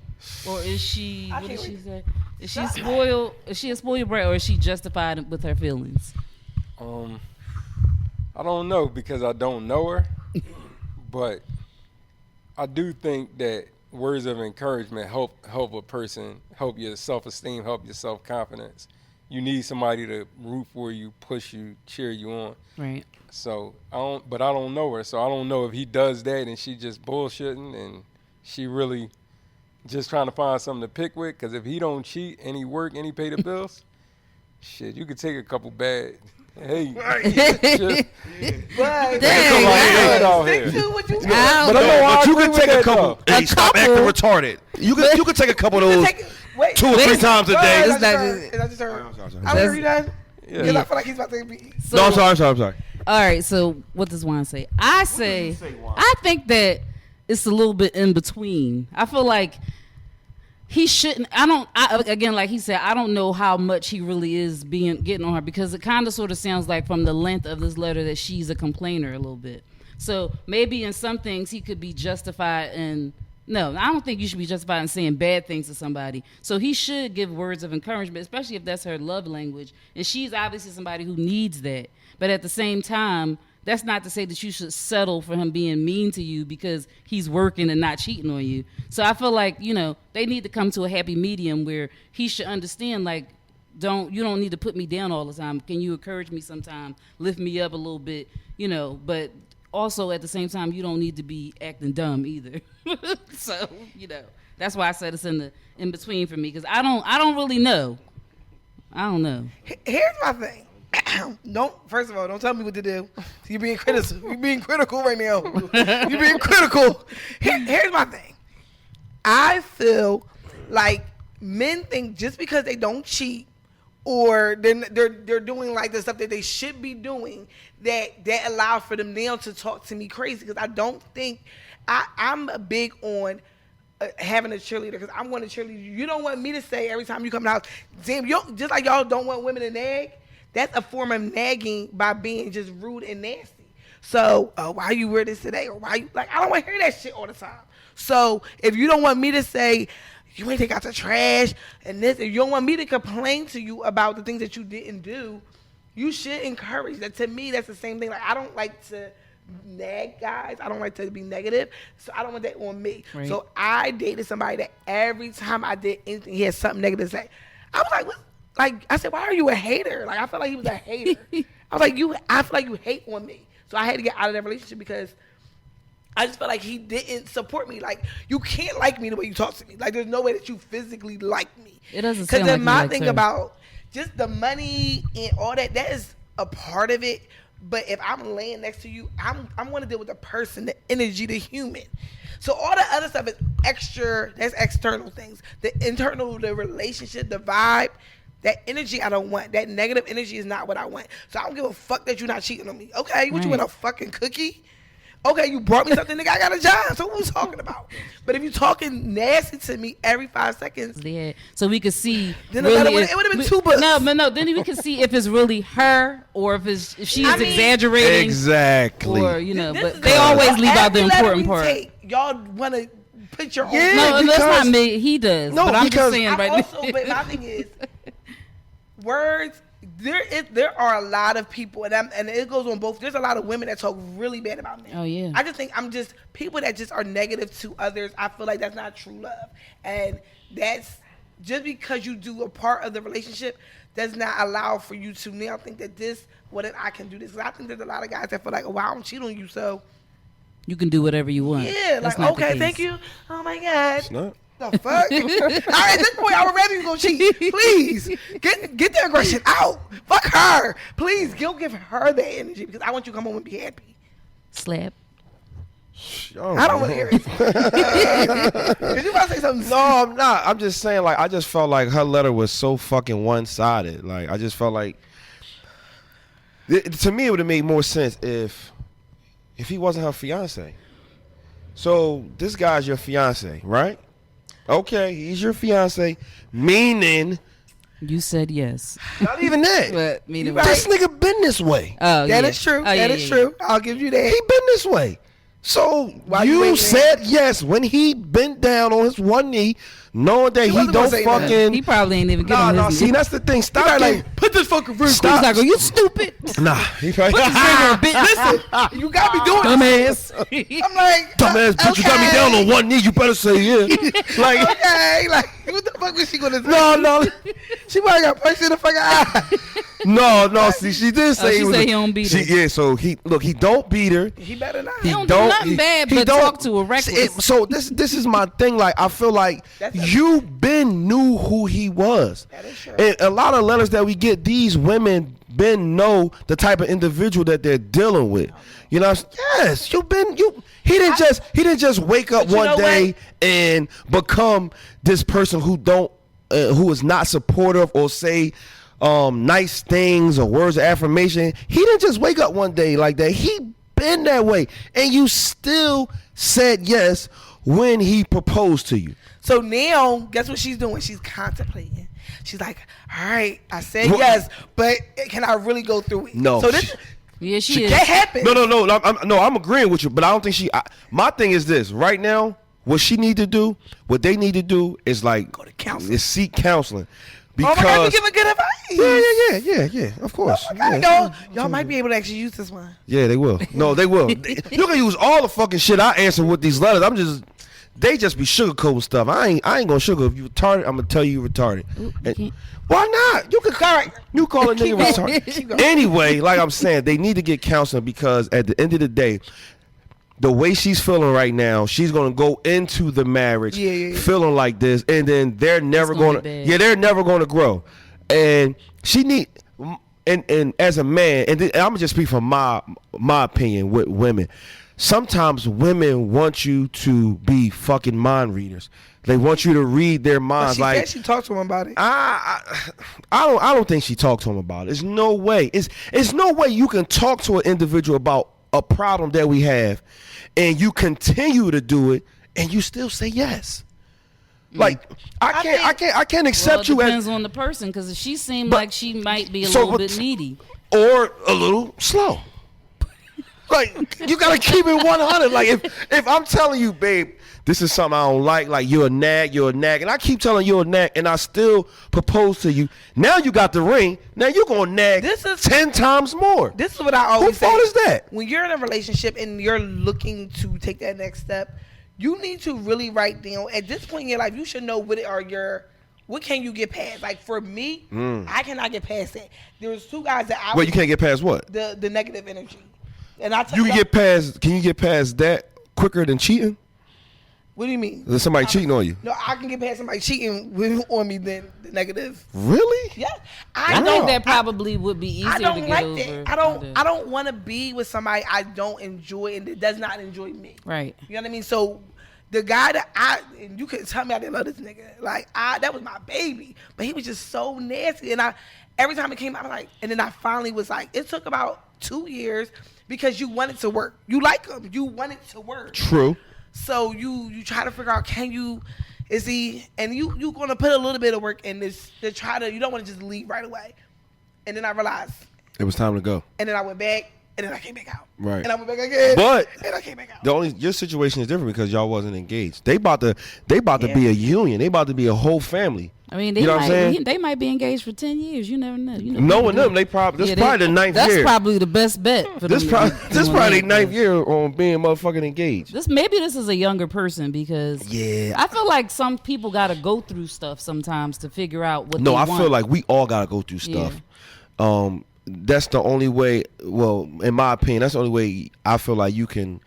Or is she, what did she say? Is she spoiled? Is she a spoiled brat or is she justified with her feelings? I don't know because I don't know her. But I do think that words of encouragement help a person, help your self-esteem, help your self-confidence. You need somebody to root for you, push you, cheer you on. Right. So I don't know her. So I don't know if he does that and she just bullshitting and she really just trying to find something to pick with. Because if he don't cheat and he work and he pay the bills, shit, you could take a couple bad. Hey, shit. But Stick to what you But you can take a couple. Hey, stop acting retarded. You can take a couple of those 2 or 3 times a day. Is that just her? I'm hearing you guys. Because I feel like he's about to be. No, I'm sorry. All right, so what does Juan say? I think that it's a little bit in between. I feel like he shouldn't. Again, like he said, I don't know how much he really is getting on her because it kind of sort of sounds like from the length of this letter that she's a complainer a little bit. So maybe in some things he could be justified in. No, I don't think you should be justified in saying bad things to somebody. So he should give words of encouragement, especially if that's her love language. And she's obviously somebody who needs that. But at the same time, that's not to say that you should settle for him being mean to you because he's working and not cheating on you. So I feel like, they need to come to a happy medium where he should understand, like, you don't need to put me down all the time. Can you encourage me sometime, lift me up a little bit, but also at the same time, you don't need to be acting dumb either. So, that's why I said it's in between for me because I don't really know. I don't know. Here's my thing. First of all, don't tell me what to do. You're being critical. You're being critical right now. You're being critical. Here's my thing. I feel like men think just because they don't cheat or they're doing like the stuff that they should be doing that allows for them now to talk to me crazy because I don't think I'm big on having a cheerleader because I want a cheerleader. You don't want me to say every time you come out, damn, just like y'all don't want women to nag. That's a form of nagging by being just rude and nasty. So, why you wear this today? Or why you, I don't want to hear that shit all the time. So, if you don't want me to say, you ain't take out the trash, and this, if you don't want me to complain to you about the things that you didn't do, you should encourage that. To me, that's the same thing. Like, I don't like to nag guys. I don't like to be negative. So, I don't want that on me. Right. So, I dated somebody that every time I did anything, he had something negative to say. I was like, what? Like, I said, why are you a hater? Like, I felt like he was a hater. I was like, I feel like you hate on me. So I had to get out of that relationship because I just felt like he didn't support me. Like, you can't like me the way you talk to me. Like, there's no way that you physically like me. It doesn't sound like because then my thing about just the money and all that is a part of it. But if I'm laying next to you, I'm going to deal with the person, the energy, the human. So all the other stuff is extra. That's external things. The internal, the relationship, the vibe. That energy I don't want. That negative energy is not what I want. So I don't give a fuck that you're not cheating on me. Okay, what you want, a fucking cookie? Okay, you brought me something, nigga, I got a job. So what we talking about? But if you talking nasty to me every 5 seconds. Yeah. So we could see. Then really it would have been 2 books. No. Then we could see if it's really her or if she's exaggerating. Exactly. Or, but they always leave out the important part. Y'all want to put your own. Yeah, no, that's not me. He does. No, but I'm just saying right now. But my thing is, words, there are a lot of people, and it goes on both. There's a lot of women that talk really bad about men. Oh, yeah. I just think people that just are negative to others, I feel like that's not true love. And that's just because you do a part of the relationship does not allow for you to now think that I can do this. Because I think there's a lot of guys that feel like, oh, well, I don't cheat on you, so. You can do whatever you want. Yeah, that's like, okay, thank you. Oh, my God. It's not. The fuck? At this point, I would rather you go cheat. Please get the aggression out. Fuck her. Please, give her that energy because I want you to come home and be happy. Slap. I don't want to hear it. Cause you about to say something. No, I'm not. I'm just saying, like, I just felt like her letter was so fucking one-sided. Like, I just felt like, to me, it would have made more sense if he wasn't her fiance. So this guy's your fiance, right? Okay, he's your fiance, meaning You said yes. not even that. But meaning This nigga been this way. Oh, That is true. That is true. I'll give you that. He been this way. So Why you you waiting? said yes when he bent down on his one knee, knowing that he wasn't gonna don't say nothing. fucking. He probably ain't even get on Nah, his see, knee. that's the thing. Stop Probably getting. like, put this fucking ring. Stop. He's like, "Are you stupid? Nah, he probably. Put this finger, bitch." Listen, you got me doing Dumbass. I'm like, Dumbass bitch, you got me down on one knee. You better say yeah. Like, Okay, like, what the fuck was she gonna say? no. She probably got punched in the fucking eye. No. See, she did say she was said he don't beat her. Yeah, so he don't beat her. He better not. He don't do nothing bad but talk to her reckless. So this is my thing. Like, I feel like you been knew who he was. That is true. And a lot of letters that we get, these women been know the type of individual that they're dealing with. You know, yes, he didn't just wake up But you one know day what? and become this person who is not supportive or say nice things or words of affirmation. He didn't just wake up one day like that. He been that way, and you still said yes when he proposed to you. So now, guess what she's doing? She's contemplating. She's like, all right, I said What? yes, but can I really go through it? No. So this, Yeah, she is. that happened. No. I'm agreeing with you, but I don't think my thing is this right now. What they need to do is like Go to counseling. is seek counseling. Oh Because my God, you giving good advice. yeah, of course. Okay, Yeah. y'all might be able to actually use this one. Yeah, they will. No, they will. You can use all the fucking shit I answer with these letters. They just be sugarcoating stuff. I ain't gonna sugar. If you retarded, I'm gonna tell you retarded. And why not? You call a nigga retarded. Anyway, like I'm saying, they need to get counseling because at the end of the day, the way she's feeling right now, she's gonna go into the marriage feeling like this, and then they're never they're never gonna grow. And she need and as a man, and I'm gonna just speak from my opinion with women. Sometimes women want you to be fucking mind readers. They want you to read their minds. She said she talked to him about it. I don't think she talked to him about it. There's no way. It's no way you can talk to an individual about a problem that we have, and you continue to do it, and you still say yes. Like I can't accept you. It depends on the person, because if she seemed like she might be a little bit needy or a little slow. Like, you gotta keep it 100. Like, if I'm telling you, babe, this is something I don't like you're a nag, and I keep telling you a nag, and I still propose to you. Now you got the ring. Now you're gonna nag 10 times more. This is what I always say. Whose fault is that? When you're in a relationship and you're looking to take that next step, you need to really write down. At this point in your life, you should know what can you get past. Like, for me, I cannot get past that. There's two guys that Wait, you can't get past what? The negative energy. And I Can you get past that quicker than cheating? What do you mean? Is somebody cheating on you? No, I can get past somebody cheating on me than the negative. Really? Yeah. I think that probably would be easier I don't to get like over. that. I don't want to be with somebody I don't enjoy and that does not enjoy me. Right. You know what I mean? So the guy that and you couldn't tell me I didn't love this nigga. Like, that was my baby, but he was just so nasty. And every time it came out, I was like, and then I finally was like, it took about 2 years because you want it to work. You like him. You want it to work. True. So you try to figure out, is he, and you gonna put a little bit of work in this to try to, you don't want to just leave right away. And then I realized it was time to go. And then I went back, and then I came back out. Right. And I went back again. But and I came back out. Your situation is different because y'all wasn't engaged. They about to be a union. They about to be a whole family. I mean, you know what I'm saying? They might be engaged for 10 years. You never know. Knowing them, this probably the 9th year. That's probably the best bet for them. This probably the 9th year on being motherfucking engaged. Maybe this is a younger person because I feel like some people got to go through stuff sometimes to figure out what they want. No, I feel like we all got to go through stuff. Yeah. That's the only way. Well, in my opinion, that's the only way I feel like you can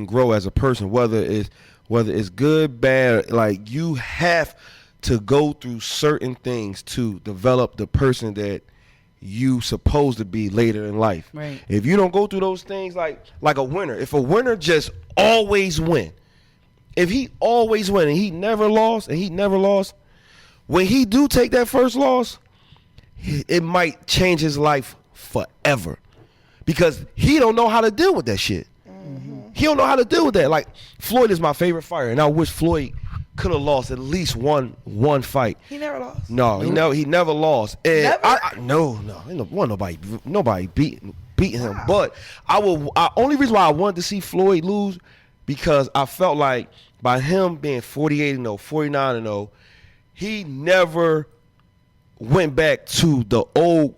grow as a person. Whether it's good, bad, like you have to go through certain things to develop the person that you supposed to be later in life. Right. If you don't go through those things like a winner, if a winner just always win, if he always win and he never lost, when he do take that first loss, it might change his life forever because he don't know how to deal with that shit. He don't know how to deal with that. Like, Floyd is my favorite fighter, and I wish Floyd could have lost at least one fight. He never lost. No, he never lost. And Never? No, nobody beating him. But only reason why I wanted to see Floyd lose because I felt like by him being 48-0, 49-0, he never went back to the old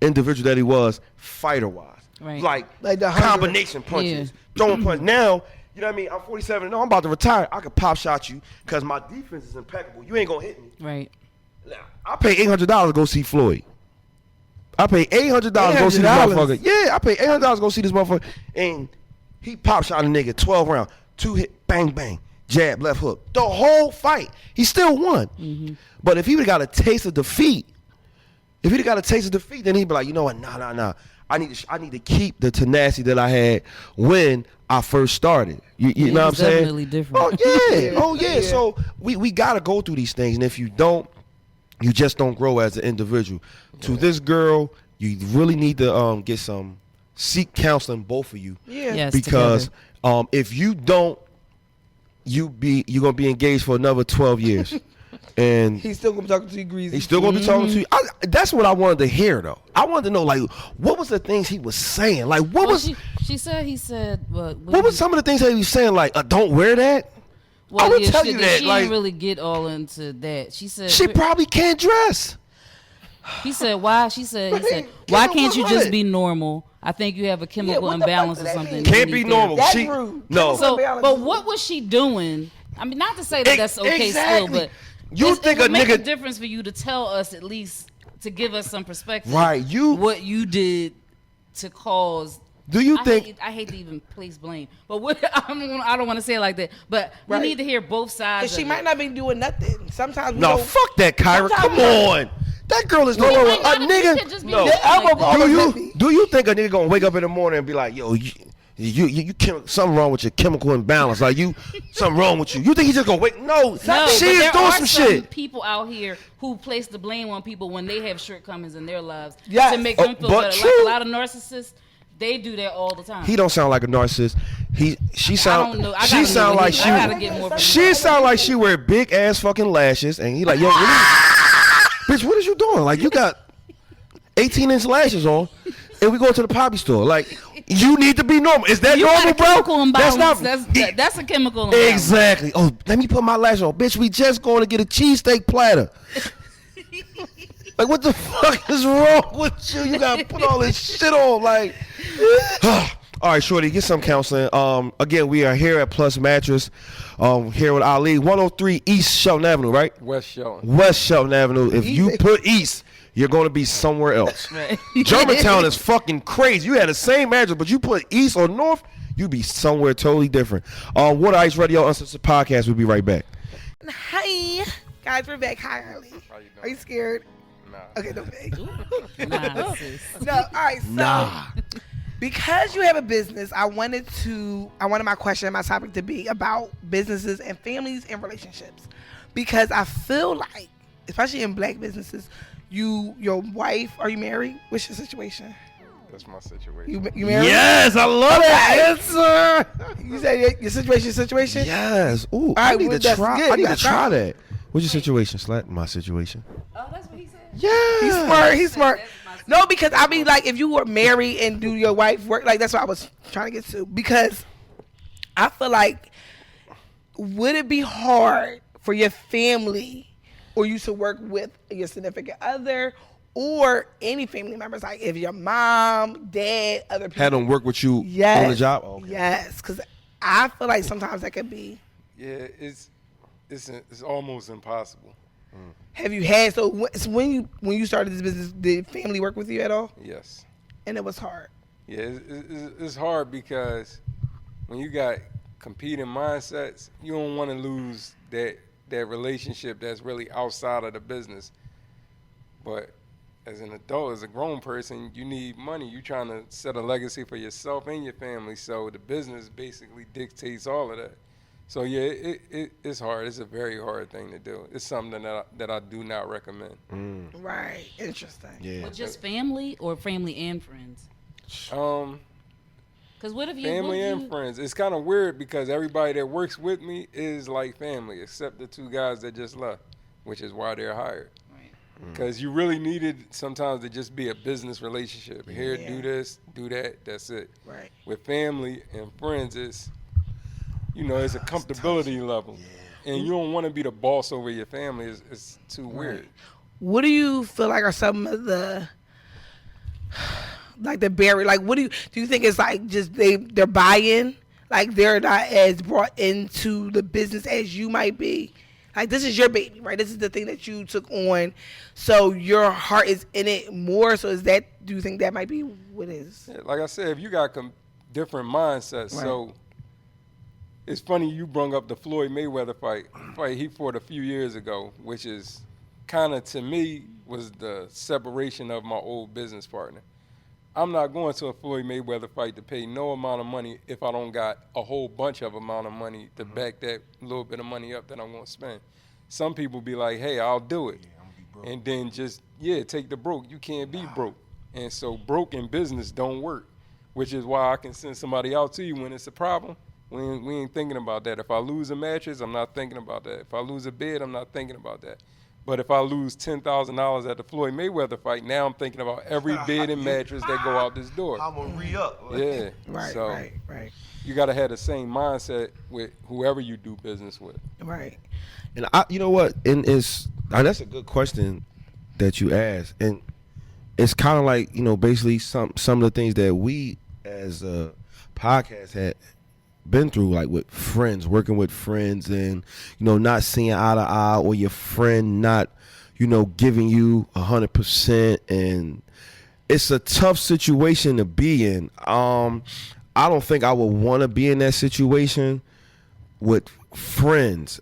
individual that he was fighter-wise. Right. Like the combination punches, throwing punches. Now, you know what I mean? I'm 47 I'm about to retire. I can pop shot you because my defense is impeccable. You ain't going to hit me. Right. Now, I paid $800 to go see Floyd. I paid $800 to go see this motherfucker. Yeah, I paid $800 to go see this motherfucker. And he pop shot a nigga 12 rounds. 2 hit, bang, bang, jab, left hook. The whole fight. He still won. Mm-hmm. But if he would have got a taste of defeat, then he'd be like, you know what? Nah. I need to keep the tenacity that I had when I first started. You know what I'm saying? Definitely different. Oh yeah. So we gotta go through these things, and if you don't, you just don't grow as an individual. Yeah. To this girl, you really need to seek counseling, both of you. Yeah. Yes, because if you don't, you're gonna be engaged for another 12 years. And he's still gonna be talking to you, Greasy. He's still gonna be talking to you. That's what I wanted to hear, though. I wanted to know, like, what was the things he was saying? Like, what was? He said. What was some of the things that he was saying? Like, don't wear that. Well, I would tell you that. She like, didn't really get all into that. She said she probably can't dress. He said, why? He said, why can't you just be normal? I think you have a chemical imbalance or something. Can't be normal. That's rude. No. So, but what was she doing? I mean, not to say that that's okay still, but it would make a difference for you to tell us, at least to give us some perspective. Right. What you did to cause. Do you think? I hate to even place blame, but I don't want to say it like that. But we need to hear both sides. Because she might not be doing nothing. Sometimes we don't. Fuck that, Kyra. Come on. That girl is no longer a nigga. No. Do you think a nigga gonna wake up in the morning and be like, yo, you something wrong with your chemical imbalance? Like something wrong with you? You think he's just gonna wake? No, she is doing some shit. People out here who place the blame on people when they have shortcomings in their lives to make them feel better. Like a lot of narcissists, they do that all the time. He don't sound like a narcissist. She sound like she wear big ass fucking lashes, and he like, yo, bitch, what is you doing? Like, you got 18-inch lashes on, and we go to the poppy store. Like, you need to be normal. Is that normal, bro? That's a chemical imbalance. Exactly. Oh, let me put my lashes on. Bitch, we just going to get a cheesesteak platter. Like, what the fuck is wrong with you? You got to put all this shit on. Like, all right, shorty, get some counseling. Again, we are here at Plush Mattress, here with Ali, 103 East Shelton Avenue, right? West Shelton Avenue. If you put East, you're going to be somewhere else. Right. Germantown is fucking crazy. You had the same address, but you put East or North, you'd be somewhere totally different. Water Ice Radio, Uncensored Podcast. We'll be right back. Hi. Guys, we're back. Hi, Ali. Are you scared? Nah. Okay, don't be. Nah, sis. No, all right, so because you have a business, I wanted my question and my topic to be about businesses and families and relationships. Because I feel like, especially in black businesses, your wife, are you married? What's your situation? That's my situation. You married? Yes, I love that answer. You said your situation? Yes. Ooh, I need to try that. What's your situation, Slat? My situation. Oh, that's what he said? Yeah. He's smart. No, because I mean, like, if you were married and do your wife work, like, that's what I was trying to get to. Because I feel like, would it be hard for your family or you to work with your significant other or any family members? Like, if your mom, dad, other people. Had them work with you on the job? Okay. Yes, because I feel like sometimes that could be. Yeah, it's almost impossible. Have you had, so when you started this business, did family work with you at all? Yes. And it was hard. Yeah, it's hard because when you got competing mindsets, you don't want to lose that relationship that's really outside of the business. But as an adult, as a grown person, you need money. You're trying to set a legacy for yourself and your family. So the business basically dictates all of that. So yeah, it's hard. It's a very hard thing to do. It's something that I do not recommend. Right. Interesting. Yeah. But just family or family and friends? Because what if you family and friends? It's kind of weird because everybody that works with me is like family, except the two guys that just left, which is why they're hired. Because you really needed sometimes to just be a business relationship. Here, do this, do that. That's it. Right. With family and friends, it's it's a comfortability level, and you don't want to be the boss over your family. It's too weird. What do you feel like are some of the the barrier? Like, what do you think it's like? Just they're buying, like they're not as brought into the business as you might be. Like, this is your baby, right? This is the thing that you took on, so your heart is in it more. So do you think that might be what it is? Yeah, like I said, if you got different mindsets, so. It's funny you brought up the Floyd Mayweather fight he fought a few years ago, which is kind of, to me, was the separation of my old business partner. I'm not going to a Floyd Mayweather fight to pay no amount of money if I don't got a whole bunch of amount of money to back that little bit of money up that I'm going to spend. Some people be like, hey, I'll do it. And then just, take the broke. You can't be broke. And so broke in business don't work, which is why I can send somebody out to you when it's a problem. We ain't thinking about that. If I lose a mattress, I'm not thinking about that. If I lose a bed, I'm not thinking about that. But if I lose $10,000 at the Floyd Mayweather fight, now I'm thinking about every bed and mattress that go out this door. I'm gonna re-up. Yeah. Right. You gotta have the same mindset with whoever you do business with. Right. And you know what? And that's a good question that you asked. And it's kind of like, basically some of the things that we as a podcast had been through, like with friends, working with friends, and not seeing eye to eye, or your friend not giving you 100%, and it's a tough situation to be in. I don't think I would want to be in that situation with friends.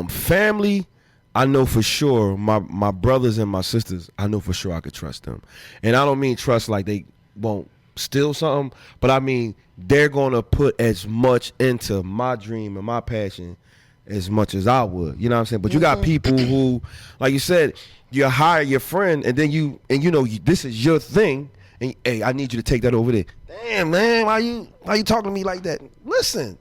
Family, I know for sure, my brothers and my sisters, I know for sure I could trust them. And I don't mean trust like they won't steal something, but I mean they're going to put as much into my dream and my passion as much as I would. You know what I'm saying? But you got people who, like you said, you hire your friend, and then this is your thing, and hey, I need you to take that over there. Damn, man, why you talking to me like that? Listen,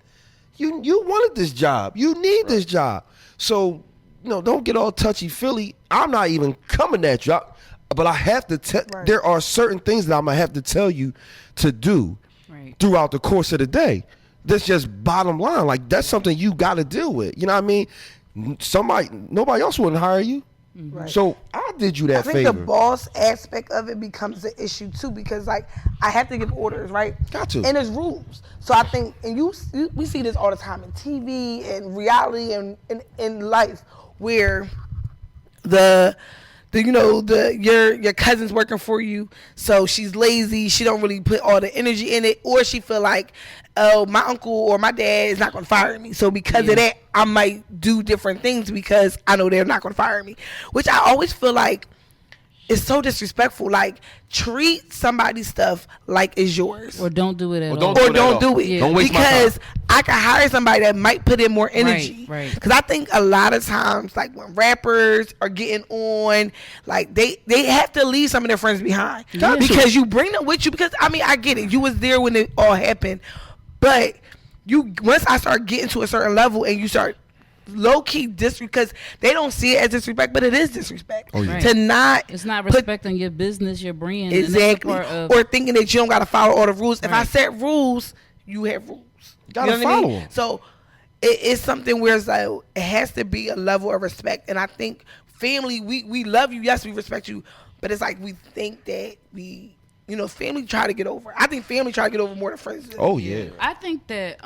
you wanted this job. You need this job. So, don't get all touchy-feely. I'm not even coming at you. But I have to tell. There are certain things that I'm gonna have to tell you to do throughout the course of the day. That's just bottom line. Like, that's something you got to deal with. You know what I mean? Nobody else wouldn't hire you. Right. So I did you that favor. I think the boss aspect of it becomes an issue too, because I have to give orders, right? Got to. And there's rules. So I think, and we see this all the time in TV and reality and in life, where your cousin's working for you, so she's lazy, she don't really put all the energy in it, or she feel like, oh, my uncle or my dad is not going to fire me, so because of that I might do different things because I know they're not going to fire me, which I always feel like is so disrespectful. Like, treat somebody's stuff like it's yours, or don't do it at all, or don't do it. Yeah. Don't waste because my time. I can hire somebody that might put in more energy. Right. Because I think a lot of times, like when rappers are getting on, like they have to leave some of their friends behind because you bring them with you. Because I mean, I get it. You was there when it all happened, but once I start getting to a certain level and you start low-key because they don't see it as disrespect, but it is disrespect. Oh, yeah. To not, it's not respecting your business, your brand. Exactly. Or thinking that you don't got to follow all the rules. If I set rules, you have rules. Gotta follow them. So it's something where it's like, it has to be a level of respect. And I think family, we love you, yes, we respect you, but it's like we think that family try to get over. I think family try to get over more than friends. Oh yeah. I think that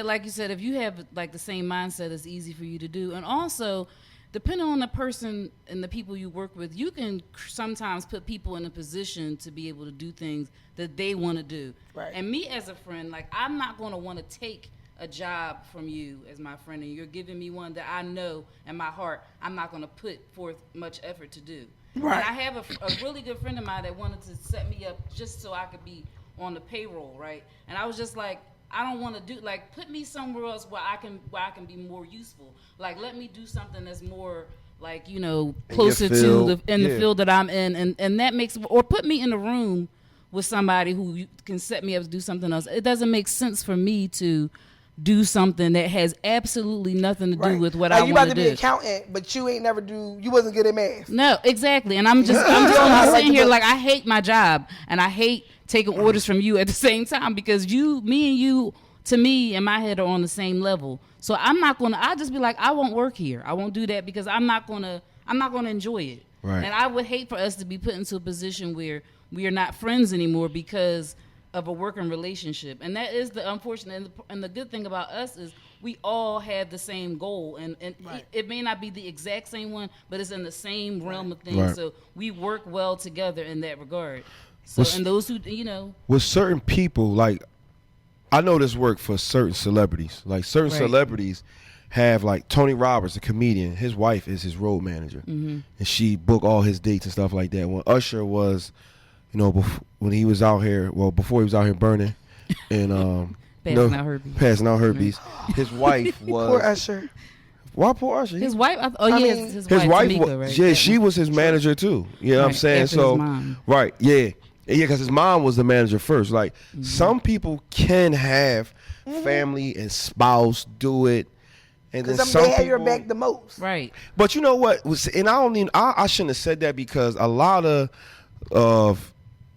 like you said, if you have like the same mindset, it's easy for you to do. And also, depending on the person and the people you work with, you can sometimes put people in a position to be able to do things that they want to do. Right. And me as a friend, like, I'm not going to want to take a job from you as my friend, and you're giving me one that I know in my heart I'm not going to put forth much effort to do. Right. And I have a really good friend of mine that wanted to set me up just so I could be on the payroll, right? And I was just like, I don't want to do, like, put me somewhere else where I can be more useful. Like, let me do something that's more, like, you know, closer to the field that I'm in, and that makes, or put me in a room with somebody who can set me up to do something else. It doesn't make sense for me to do something that has absolutely nothing to do with what I want to do. You about to be an accountant, but you wasn't good at math. No, exactly. And I'm just sitting here like, I hate my job, and I hate taking orders from you at the same time, because me and you, to me, in my head, are on the same level. So I'll just be like, I won't work here. I won't do that because I'm not gonna enjoy it. Right. And I would hate for us to be put into a position where we are not friends anymore because of a working relationship. And that is the unfortunate, and the good thing about us is we all have the same goal, and it may not be the exact same one, but it's in the same realm of things. Right. So we work well together in that regard. So, and those who, you know, with certain people, like, I know this work for certain celebrities. Like, certain celebrities have, like, Tony Roberts, a comedian, his wife is his road manager, and she book all his dates and stuff like that. When Usher was, you know, when he was out here, before he was out here burning and passing out herpes, his wife was poor Usher. Why poor Usher? His wife, his wife Tamika, right? Yeah, she was his manager too. You know what I'm saying? So, right, yeah. Yeah, because his mom was the manager first. Like, some people can have family and spouse do it, and then some they people have your back the most. Right. But you know what? And I shouldn't have said that, because a lot of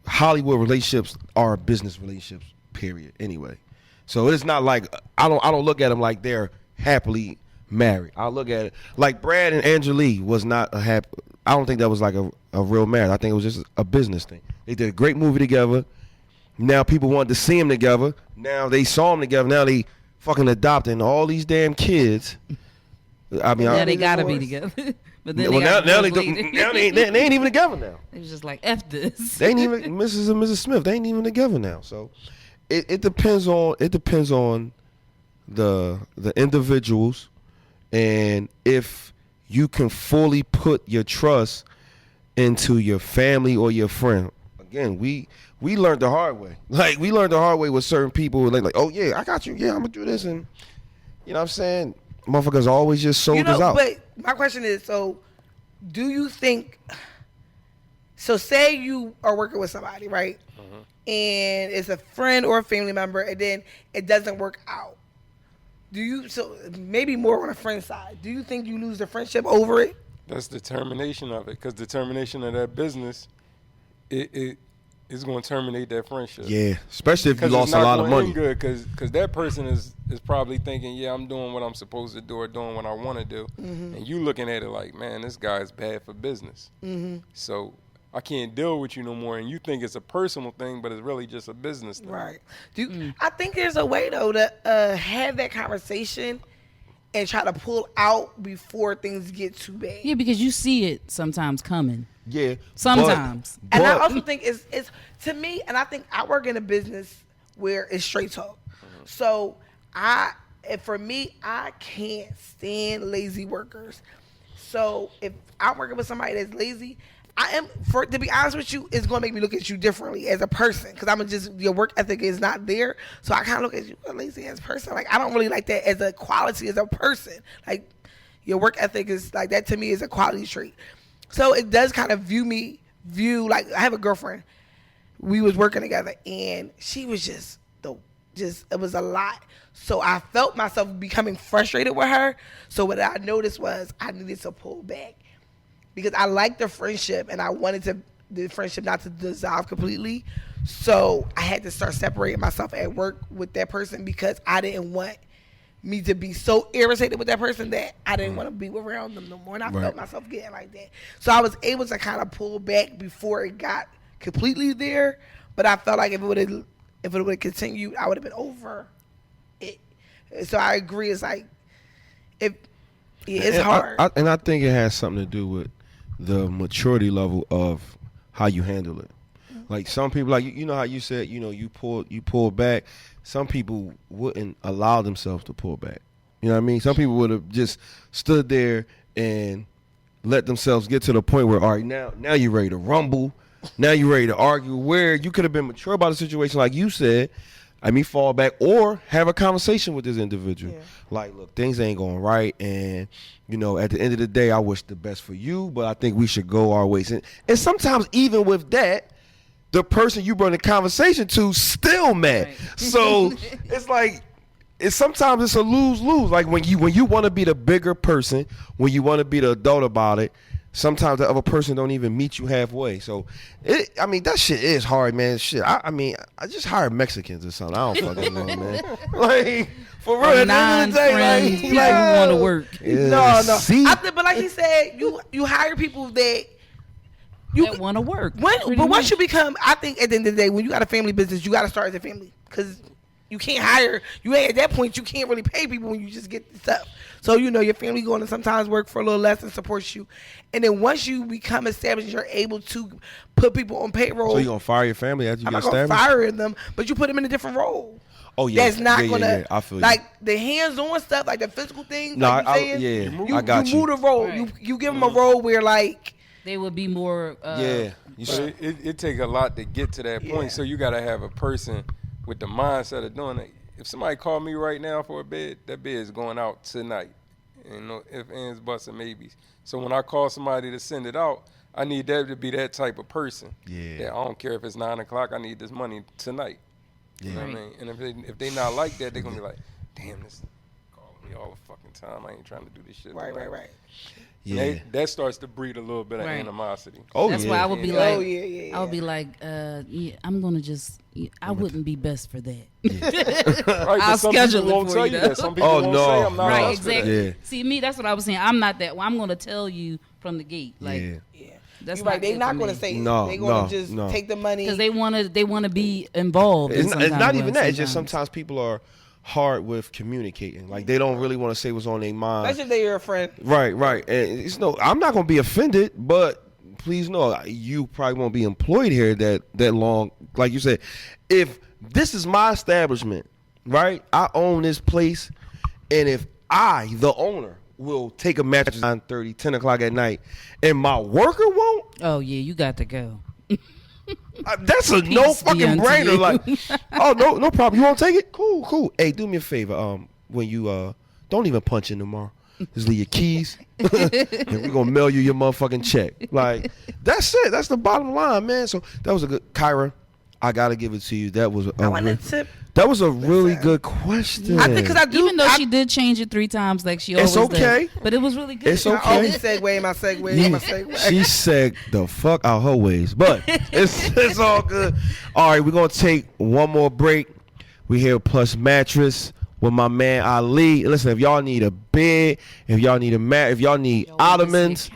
Hollywood relationships are business relationships. Period. Anyway, so it's not like I don't look at them like they're happily married. I look at it like Brad and Angelique was not a happy. I don't think that was like a real marriage. I think it was just a business thing. They did a great movie together. Now people wanted to see them together. Now they saw them together. Now they fucking adopting all these damn kids. I mean, they gotta be together. But then now they ain't even together now. They was just like, F this. They ain't even Mrs. and Mrs. Smith. They ain't even together now. So it depends on the individuals, and if you can fully put your trust into your family or your friend. Again, we learned the hard way. Like, we learned the hard way with certain people. Like, oh yeah, I got you. Yeah, I'm gonna do this, and you know what I'm saying? Motherfuckers always just sold us out. But my question is, so do you think? So say you are working with somebody, right? And it's a friend or a family member, and then it doesn't work out. So maybe more on a friend side, do you think you lose the friendship over it? That's the termination of it, because the termination of that business, it is going to terminate that friendship. Yeah, especially if you lost a lot of money. Good, because that person is probably thinking, yeah, I'm doing what I'm supposed to do or doing what I want to do, and you looking at it like, man, this guy's bad for business. So I can't deal with you no more, and you think it's a personal thing, but it's really just a business thing. Right. I think there's a way, though, to have that conversation and try to pull out before things get too bad. Yeah, because you see it sometimes coming. Yeah. Sometimes. And I also think it's to me, and I think I work in a business where it's straight talk. So for me, I can't stand lazy workers. So if I'm working with somebody that's lazy, to be honest with you, it's going to make me look at you differently as a person, because your work ethic is not there. So I kind of look at you as a lazy ass person. Like, I don't really like that as a quality as a person. Like, your work ethic is like that, to me, is a quality trait. So it does kind of view like, I have a girlfriend. We was working together, and she was just it was a lot. So I felt myself becoming frustrated with her. So what I noticed was I needed to pull back, because I liked the friendship and I wanted the friendship not to dissolve completely. So I had to start separating myself at work with that person, because I didn't want me to be so irritated with that person that I didn't want to be around them no more. And I felt myself getting like that. So I was able to kind of pull back before it got completely there. But I felt like if it would have continued, I would have been over it. So I agree. It's like, it's hard. I think it has something to do with the maturity level of how you handle it. Like, some people, like, you know how you said, you know, you pull back. some people wouldn't allow themselves to pull back. You know what I mean? Some people would have just stood there and let themselves get to the point where, all right, now you're ready to rumble. Now you're ready to argue, where you could have been mature about the situation, like you said. I mean, fall back or have a conversation with this individual. Yeah. Like, look, things ain't going right. And, you know, at the end of the day, I wish the best for you, but I think we should go our ways. And sometimes even with that, the person you bring the conversation to still mad. Right. So it's like, sometimes it's a lose-lose. Like when you want to be the bigger person, when you want to be the adult about it, sometimes the other person don't even meet you halfway. So, that shit is hard, man. Shit, I just hired Mexicans or something. I don't fucking know, man. Like, for real, at the end of the day, people want to work. Yeah. No. See? But like he said, you hire people that want to work. Once you become, I think at the end of the day, when you got a family business, you got to start as a family, because you can't hire. You ain't at that point. You can't really pay people when you just get the stuff. So, you know, your family going to sometimes work for a little less and support you. And then once you become established, you're able to put people on payroll. So you going to fire your family after you get established? I'm not going to fire them, but you put them in a different role. Oh, yeah. That's not going to, I feel like, the hands-on stuff, like the physical things. No, like I got you. You move the role. Right. You give them a role where, like, they would be more. It take a lot to get to that point. So you got to have a person with the mindset of doing it. If somebody called me right now for a bed, that bed is going out tonight. You know, if ands, buts, and maybes. So when I call somebody to send it out, I need that to be that type of person. Yeah. That I don't care if it's 9 o'clock. I need this money tonight. Yeah. You know what I mean? And if they not like that, they're gonna be like, "Damn, this calling me all the fucking time. I ain't trying to do this shit." Right. Yeah. That starts to breed a little bit of animosity. That's why I would be like, I would be like, I'm gonna just, I wouldn't be best for that. Yeah. Right, I'll schedule it won't for tell you. That. Some people won't say I'm not right, exactly. Yeah. See, me, that's what I was saying. I'm not that. Well, I'm gonna tell you from the gate, like. Yeah. That's right. They're not going to say no. They're going to just take the money because they want to be involved. It's not even that. It's just sometimes people are hard with communicating. Like they don't really want to say what's on their mind. Especially if they're your friend. Right. And it's I'm not going to be offended, but please know you probably won't be employed here that long. Like you said, if this is my establishment, right? I own this place, and if I, the owner, will take a mattress at 9:30, 10 o'clock at night, and my worker won't. Oh yeah, you got to go. That's a no fucking brainer. Like, oh no problem. You won't take it? Cool. Hey, do me a favor. When you don't even punch in tomorrow. Just leave your keys, and we're gonna mail you your motherfucking check. Like, that's it. That's the bottom line, man. So that was a good, Kyra. I gotta give it to you. That was that was a really good question. I think because even though she did change it 3 times, like she always does, but it was really good. It's okay. I always segue my segue. She said the fuck out her ways, but it's all good. All right, we're gonna take one more break. We here with Plush Mattress with my man Ali. Listen, if y'all need a bed, if y'all need a mat, if y'all need ottomans,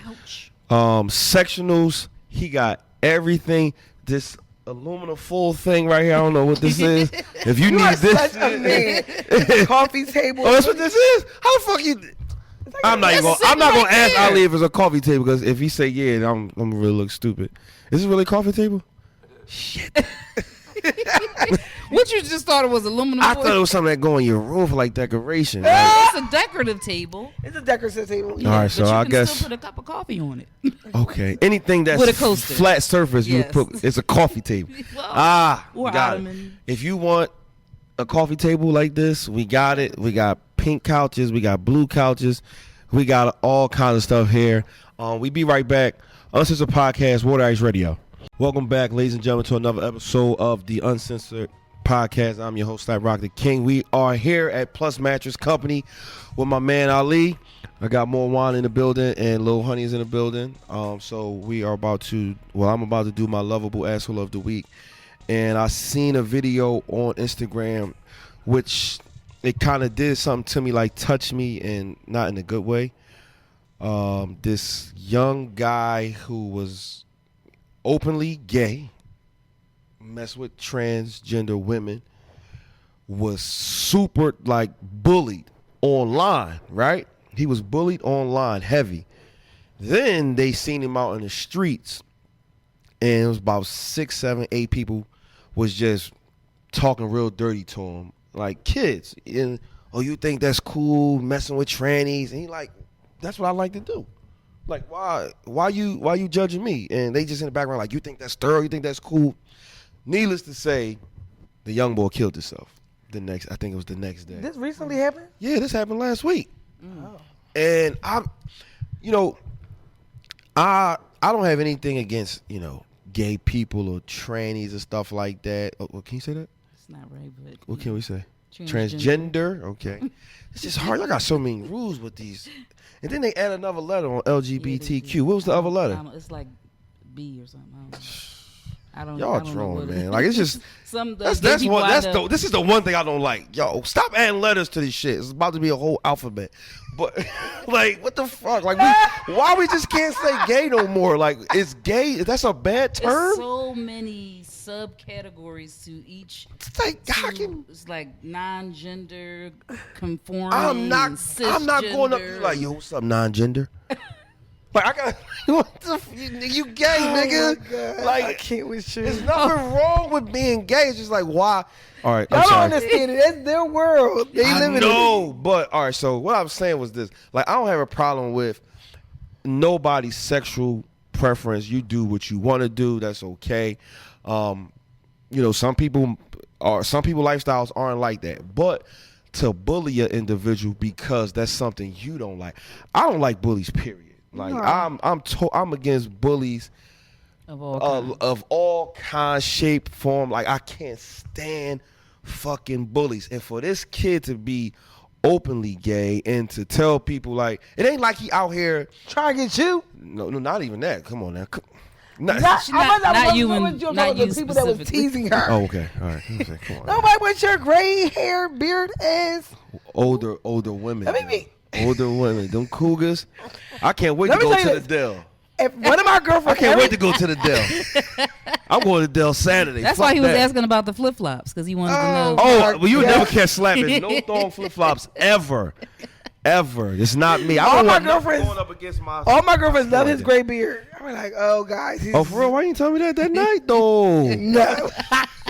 sectionals, he got everything. This aluminum full thing right here. I don't know what this is. If you need this, such a man. Coffee table. Oh, that's what this is. How the fuck you? Like I'm not gonna ask Ali if it's a coffee table, because if he say yeah, I'm gonna really look stupid. Is this really a coffee table? Shit. What you just thought it was aluminum? I thought it was something that go on your room for like decoration. Right? It's a decorative table. It's a decorative table. Yeah. All right, so I guess still put a cup of coffee on it. Okay, anything that's with a coaster, flat surface, you put. It's a coffee table. Well, or got it. If you want a coffee table like this, we got it. We got pink couches. We got blue couches. We got all kinds of stuff here. We be right back. Uncensored Podcast, Water Ice Radio. Welcome back, ladies and gentlemen, to another episode of the Uncensored Podcast. I'm your host, Rock the King. We are here at Plush Mattress Company with my man Ali. I got more wine in the building and Lil Honey is in the building. So we are about to, I'm about to do my lovable asshole of the week. And I seen a video on Instagram, which it kind of did something to me, like touched me, and not in a good way. This young guy who was openly gay, mess with transgender women, was super like bullied online, right? He was bullied online heavy. Then they seen him out in the streets, and it was about 6, 7, 8 people was just talking real dirty to him, like kids. And oh, you think that's cool messing with trannies? And he like, that's what I like to do. Like, why you judging me? And they just in the background like, you think that's thorough? You think that's cool? Needless to say, the young boy killed himself. I think it was the next day. This recently happened? Yeah, this happened last week. Oh. And I don't have anything against, gay people or trannies and stuff like that. Oh, can you say that? It's not right, but what can we say? Transgender. Okay. It's just hard. I got so many rules with these. And then they add another letter on LGBTQ. What was the other letter? It's like B or something. I don't Y'all know trolling, man. Like, it's just this is the one thing I don't like. Yo, stop adding letters to this shit. It's about to be a whole alphabet. But like, what the fuck? Like, why we just can't say gay no more? Like, it's gay. That's a bad term. There's so many subcategories to each. It's like it's like non-gender, conforming, I'm not going up to you like, yo, what's up, non-gender? Like, I got you gay, nigga. Like, I can't with you. There's nothing wrong with being gay. It's just like, why? All right, y'all don't understand it. That's their world. They live in it. But all right. So what I was saying was this: like, I don't have a problem with nobody's sexual preference. You do what you want to do. That's okay. Some people lifestyles aren't like that. But to bully an individual because that's something you don't like, I don't like bullies. Period. Like, I'm against bullies of all kinds, shape, form. Like, I can't stand fucking bullies. And for this kid to be openly gay and to tell people, like, it ain't like he out here trying to get you. No, not even that. Come on now. Not you the people that was teasing her. Oh, okay. All right. Come on. Nobody with your gray hair, beard ass. Older women. Older women, them cougars. I can't wait to go to the Dell. If one of my girlfriends, I can't wait to go to the Dell. I'm going to Dell Saturday. That's why he was asking about the flip flops, because he wanted to know. Oh, well, you never catch slapping no thong flip flops ever. It's not me. I don't want nothing going up against my. All my girlfriends love his gray beard. I'm like, oh, guys. Oh, for real? Why you didn't tell me that night, though? No.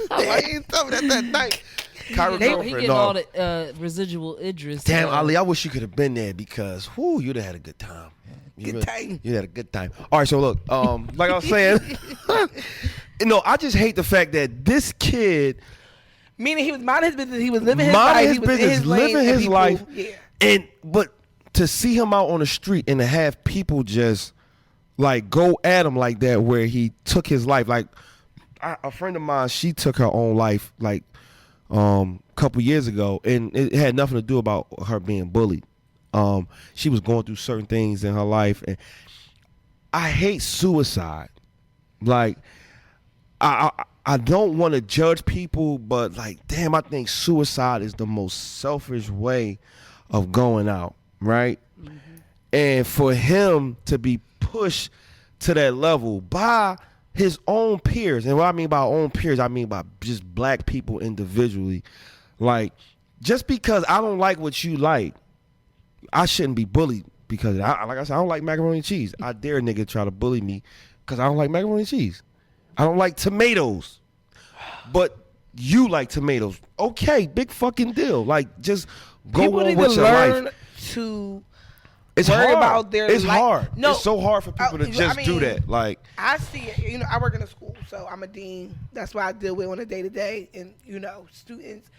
Why you didn't tell me that night? He get all the residual Idris. Damn, Ali, I wish you could have been there because, you'd have had a good time. You had a good time. All right, so look, like I was saying, I just hate the fact that this kid, meaning he was minding his business, he was living his life, living his life, but to see him out on the street and to have people just like go at him like that, where he took his life. Like, a friend of mine, she took her own life like couple years ago, and it had nothing to do about her being bullied. She was going through certain things in her life, and I hate suicide. Like, I don't want to judge people, but like, damn, I think suicide is the most selfish way of going out, right? Mm-hmm. And for him to be pushed to that level by his own peers, and what I mean by own peers, I mean by just black people individually. Like, just because I don't like what you like, I shouldn't be bullied because, like I said, I don't like macaroni and cheese. I dare a nigga try to bully me because I don't like macaroni and cheese. I don't like tomatoes, but you like tomatoes. Okay, big fucking deal. Like, just go people on with your life. It's worry hard. About their it's life. hard. No, it's so hard for people to just do that. Like, I see it. I work in a school, so I'm a dean. That's what I deal with on a day-to-day, and students.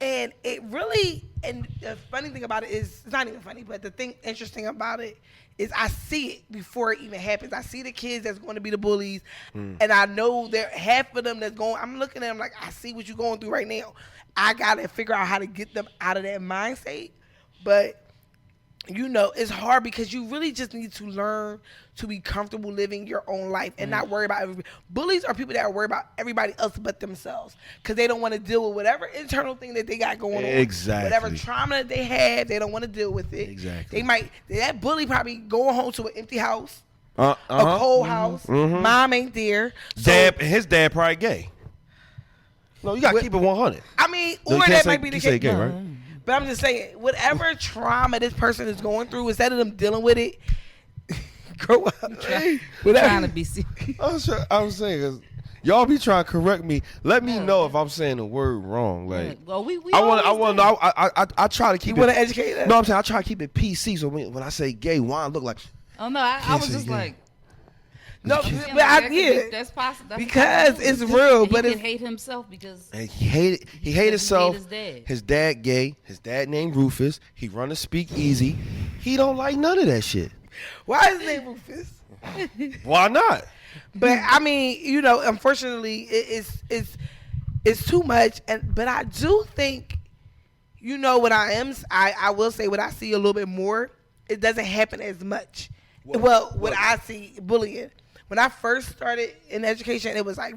And it really, and the funny thing about it is, it's not even funny, but the thing interesting about it is I see it before it even happens. I see the kids that's going to be the bullies, and I know that half of them that's going, I'm looking at them like, I see what you're going through right now. I got to figure out how to get them out of that mind state. But, it's hard because you really just need to learn to be comfortable living your own life and not worry about everybody. Bullies are people that are worried about everybody else but themselves because they don't want to deal with whatever internal thing that they got going on. Exactly. Whatever trauma that they have, they don't want to deal with it. Exactly. That bully probably going home to an empty house, a cold house. Mm-hmm. Mom ain't there. His dad probably gay. No, you got to keep it 100. I mean, or that might be the case. Gay, right? But I'm just saying, whatever trauma this person is going through, instead of them dealing with it, grow up. Trying to be serious. I'm saying, Y'all be trying to correct me. Let me know if I'm saying the word wrong. Like, well, we I want to know. I try to keep. You want to educate us? No, I'm saying I try to keep it PC. So when I say gay, Juan look like. Oh no, I was just like. No, but that's possible. Because it's real, but he it's can hate himself because he hated himself. His dad. His dad gay. His dad named Rufus. He run a speakeasy. He don't like none of that shit. Why is his name Rufus? Why not? But I mean, you know, unfortunately, it's too much. But I do think, you know, I will say what I see a little bit more. It doesn't happen as much. What I see bullying. When I first started in education, it was like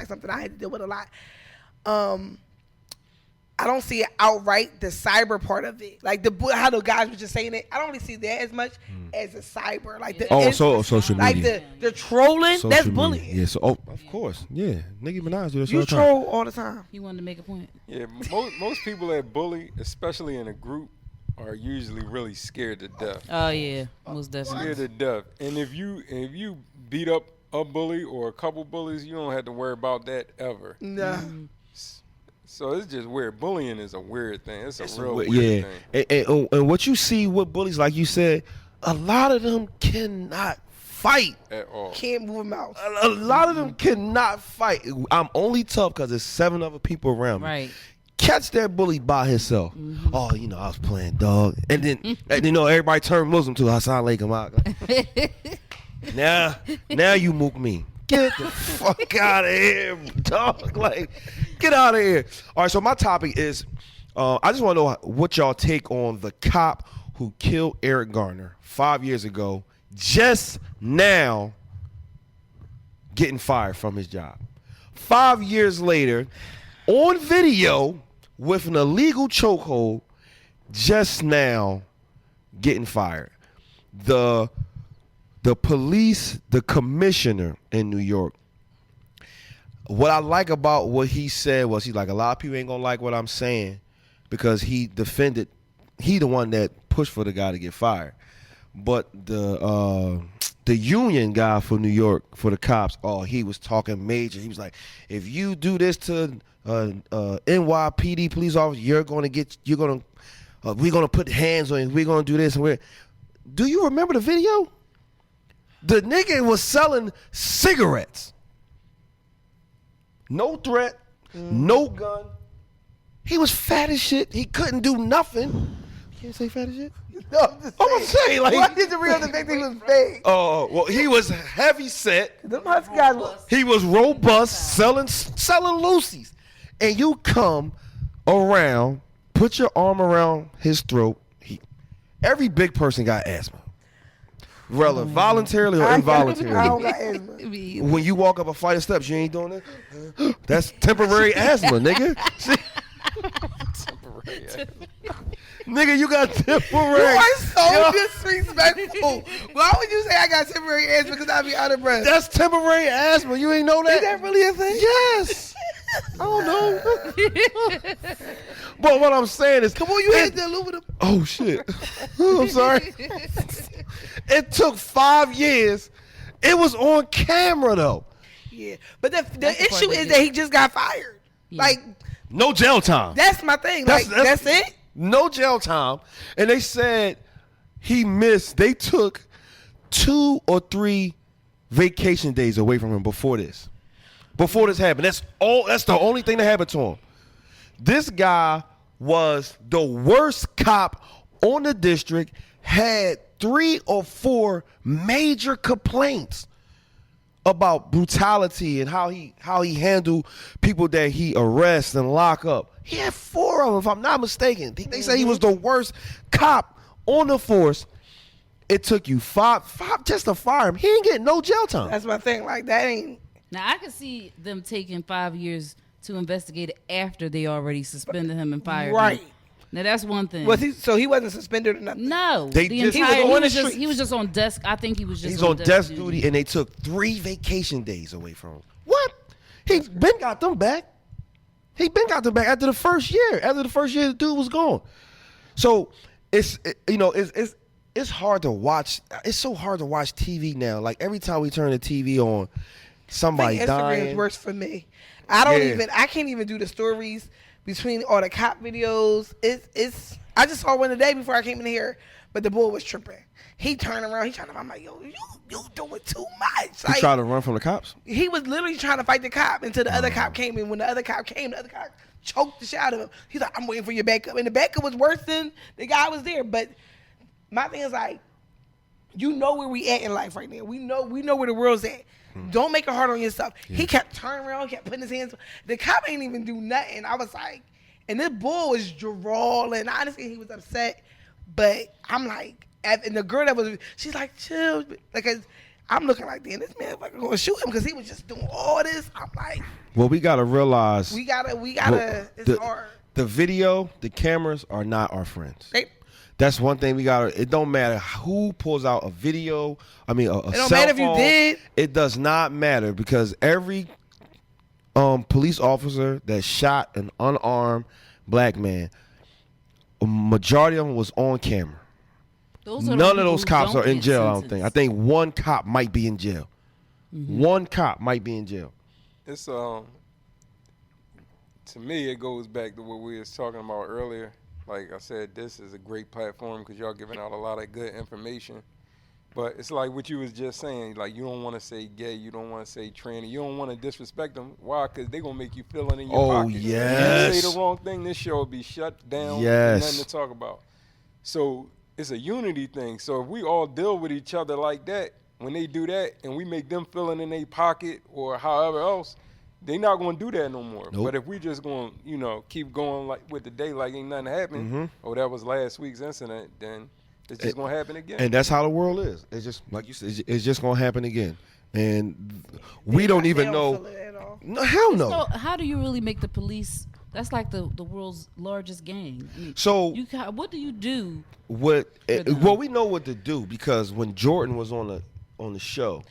something I had to deal with a lot. I don't see it outright, the cyber part of it. Like how the guys were just saying it. I don't really see that as much as the cyber. Like social media. Like the trolling, social that's media. bullying. Yeah, so of course. Yeah. Nicki Minaj do that You all the time. troll all the time. He wanted to make a point. Yeah, most people that bully, especially in a group, are usually really scared to death. Oh yeah, most definitely. Scared to death. And if you beat up a bully or a couple bullies, you don't have to worry about that ever. Nah. So it's just weird. Bullying is a weird thing. It's a real weird thing. And what you see with bullies, like you said, a lot of them cannot fight at all. Can't move a mouse. A lot of them cannot fight. I'm only tough because there's 7 other people around me. Right. Catch that bully by himself. Mm-hmm. Oh, you know, I was playing dog. And then, you know, everybody turned Muslim to Assalamu alaikum. Now you mook me. Get the fuck out of here, dog. Like, get out of here. All right, so my topic is, I just want to know what y'all take on the cop who killed Eric Garner 5 years ago, just now getting fired from his job. 5 years later, on video with an illegal chokehold, just now getting fired. The police, the commissioner in New York, what I like about what he said was he's like, a lot of people ain't gonna like what I'm saying because he the one that pushed for the guy to get fired. But the union guy for New York, for the cops, he was talking major. He was like, if you do this to NYPD police officer, we're gonna put hands on you. We're gonna do this. Do you remember the video? The nigga was selling cigarettes. No threat, no gun. He was fat as shit. He couldn't do nothing. You can't say fat as shit? No, I'm just saying. I'm saying, like, why did the real think he was big? Oh, well, he was heavy set. Them husky guys was. He was robust, selling Lucy's. And you come around, put your arm around his throat. Every big person got asthma. Voluntarily or involuntarily. I don't got asthma. When you walk up a flight of steps, you ain't doing that. That's temporary asthma, nigga. Temporary asthma. Nigga, you got temporary. You are so disrespectful. Why would you say I got temporary asthma because I be out of breath? That's temporary asthma. You ain't know that? Is that really a thing? Yes. I don't know. But what I'm saying is, come on, you hit the aluminum. Oh shit. I'm sorry. It took 5 years. It was on camera though. Yeah, but the issue is that he just got fired. Yeah. Like, no jail time. That's my thing. That's it. No jail time. And they said he missed. They took 2 or 3 vacation days away from him before this. Before this happened. That's the only thing that happened to him. This guy was the worst cop on the district, had 3 or 4 major complaints about brutality and how he handled people that he arrests and lock up. He had 4 of them, if I'm not mistaken. They say he was the worst cop on the force. It took you 5 just to fire him. He ain't getting no jail time. That's my thing. Like, that ain't. Now, I could see them taking 5 years to investigate it after they already suspended him and fired him. Right. Now, that's one thing. So he wasn't suspended or nothing? No. He was just on desk. I think he was just He's on desk duty, and they took 3 vacation days away from him. What? He been got them back. After the first year. After the first year, the dude was gone. So it's hard to watch. It's so hard to watch TV now. Like, every time we turn the TV on, somebody dying. Instagram's worse for me. I can't even do the stories between all the cop videos. I just saw one today before I came in here, but the boy was tripping. He turned around. He trying to. I'm like, yo, you doing too much. He tried to run from the cops? He was literally trying to fight the cop until the other cop came in. When the other cop came, the other cop choked the shit out of him. He's like, I'm waiting for your backup. And the backup was worse than the guy was there. But my thing is like, you know where we at in life right now. We know where the world's at. Don't make it hard on yourself. Yeah. He kept turning around, kept putting his hands. The cop ain't even do nothing. I was like, and this bull was drawling. Honestly, he was upset. But I'm like, and the girl that was, she's like, chill. Like, I'm looking like, damn, this motherfucker gonna shoot him because he was just doing all this. I'm like, well, we gotta realize. We gotta. It's hard. The video, the cameras are not our friends. That's one thing we gotta. It don't matter who pulls out a video. I mean, a it don't cell matter phone. If you did. It does not matter because every police officer that shot an unarmed black man, a majority of them was on camera. None of those cops are in jail, I don't think. I think one cop might be in jail. Mm-hmm. One cop might be in jail. It's to me, it goes back to what we was talking about earlier. Like I said, this is a great platform because y'all giving out a lot of good information. But it's like what you was just saying. Like, you don't want to say gay. You don't want to say tranny. You don't want to disrespect them. Why? Because they're going to make you feel it in your pocket. Yes. If you say the wrong thing, this show will be shut down. Yes. Nothing to talk about. So it's a unity thing. So if we all deal with each other like that, when they do that and we make them feel it in their pocket or however else, they not going to do that no more. Nope. But if we just going to, keep going like with the day like ain't nothing happened, or that was last week's incident, then it's just going to happen again. And that's how the world is. It's just, like you said, it's just going to happen again. And we don't even know. No, hell no. So how do you really make the police? That's like the world's largest gang. I mean, so what do you do? Well, we know what to do because when Jordan was on the show,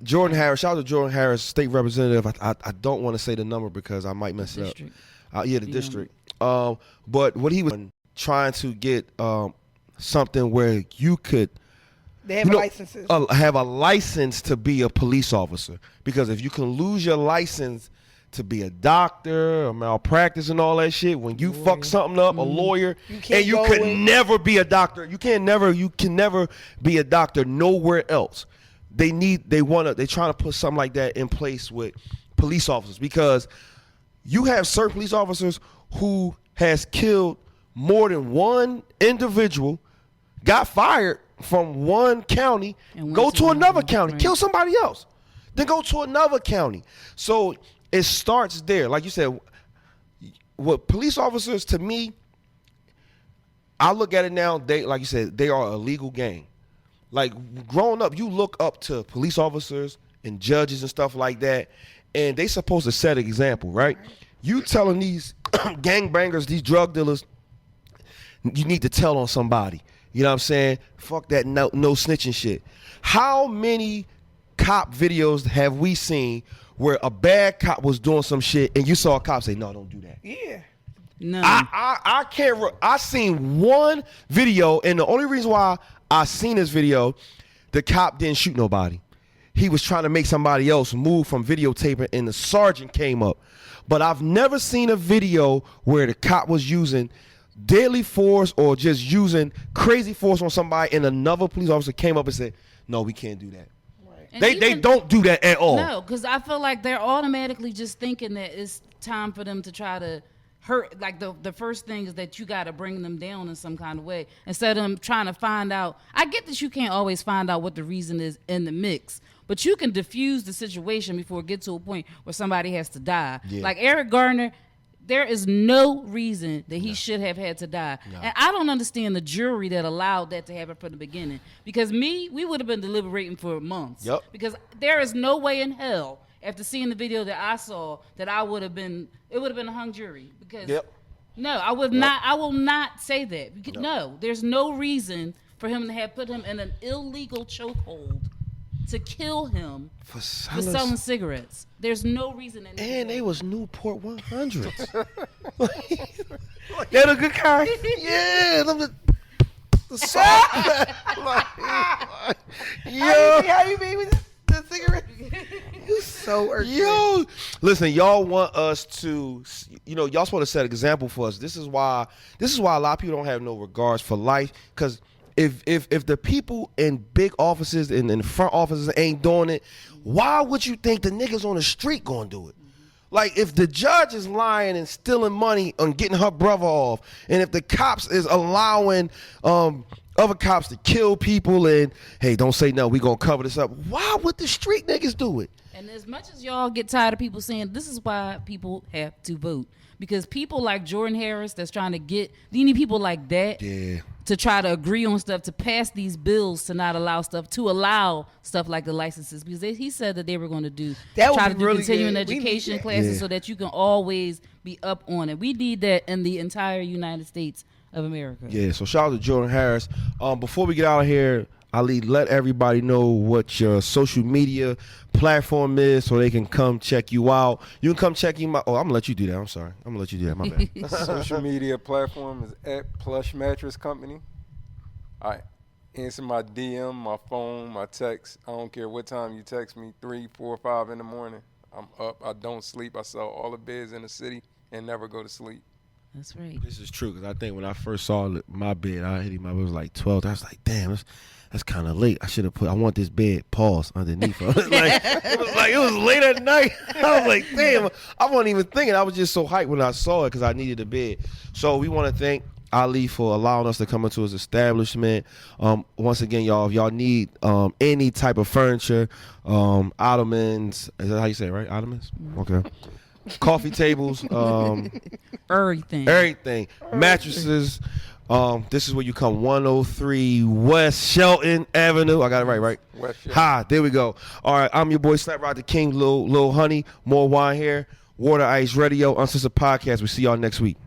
Jordan Harris. Shout out to Jordan Harris, state representative. I don't want to say the number because I might mess it up. The district. But what he was trying to get something where you could. They have licenses. Have a license to be a police officer because if you can lose your license to be a doctor, a malpractice and all that shit, when you fuck something up, a lawyer, and you could never be a doctor. You can never be a doctor nowhere else. They're trying to put something like that in place with police officers because you have certain police officers who has killed more than one individual, got fired from one county, go to another county, kill somebody else, then go to another county. So it starts there. Like you said, what police officers, to me, I look at it now, like you said, they are a legal gang. Like growing up, you look up to police officers and judges and stuff like that, and they supposed to set an example, right? You telling these gangbangers, these drug dealers, you need to tell on somebody. You know what I'm saying? Fuck that no snitching shit. How many cop videos have we seen where a bad cop was doing some shit and you saw a cop say, no, don't do that? Yeah. No. I can't. I seen one video, and the only reason why I seen this video, the cop didn't shoot nobody. He was trying to make somebody else move from videotaping, and the sergeant came up. But I've never seen a video where the cop was using deadly force or just using crazy force on somebody, and another police officer came up and said, no, we can't do that. They don't do that at all. No, because I feel like they're automatically just thinking that it's time for them to try to hurt. Like the first thing is that you got to bring them down in some kind of way instead of them trying to find out. I get that you can't always find out what the reason is in the mix, but you can diffuse the situation before it gets to a point where somebody has to die. Yeah. Like Eric Garner, there is no reason that he should have had to die. No. And I don't understand the jury that allowed that to happen from the beginning. Because we would have been deliberating for months. Yep. Because there is no way in hell, after seeing the video that I saw, that it would have been a hung jury. Because no, I will not say that. Because, no, there's no reason for him to have put him in an illegal chokehold to kill him for selling cigarettes. There's no reason. And they was Newport 100s. They're the good kind. Yeah, the salt. Yo, how you mean with the cigarette? You so irking. Yo, listen, y'all want us to, y'all supposed to set an example for us. This is why a lot of people don't have no regards for life, because if the people in big offices and in front offices ain't doing it, why would you think the niggas on the street gonna do it? Like, if the judge is lying and stealing money on getting her brother off, and if the cops is allowing other cops to kill people and, hey, don't say no, we gonna cover this up, why would the street niggas do it? And as much as y'all get tired of people saying this is why people have to vote, because people like Jordan Harris that's trying to get, you need people like that to try to agree on stuff, to pass these bills to not allow stuff like the licenses, because he said that they were going to do continuing education classes so that you can always be up on it. We need that in the entire United States of America. Yeah, so shout out to Jordan Harris. Before we get out of here, Ali, let everybody know what your social media platform is so they can come check you out. You can come check him out. Oh, I'm going to let you do that. I'm sorry. I'm going to let you do that. My bad. Social media platform is at Plush Mattress Company. All right. Answer my DM, my phone, my text. I don't care what time you text me, 3, 4, 5 in the morning. I'm up. I don't sleep. I sell all the beds in the city and never go to sleep. That's right. This is true, because I think when I first saw my bed, I hit him up. It was like 12. I was like, damn, that's kind of late. I want this bed pause underneath. It was late at night. I was like, damn, I wasn't even thinking. I was just so hyped when I saw it because I needed a bed. So we want to thank Ali for allowing us to come into his establishment. Once again, y'all, if y'all need any type of furniture, ottomans, is that how you say it, right? Ottomans? Okay. Coffee tables, everything, mattresses. This is where you come, 103 West Chelten Avenue. I got it right? West Chelten. Hi, there we go. All right, I'm your boy Slap Rock the King, Lil Honey. More wine here. Water Ice Radio, Uncensored Podcast. We see y'all next week.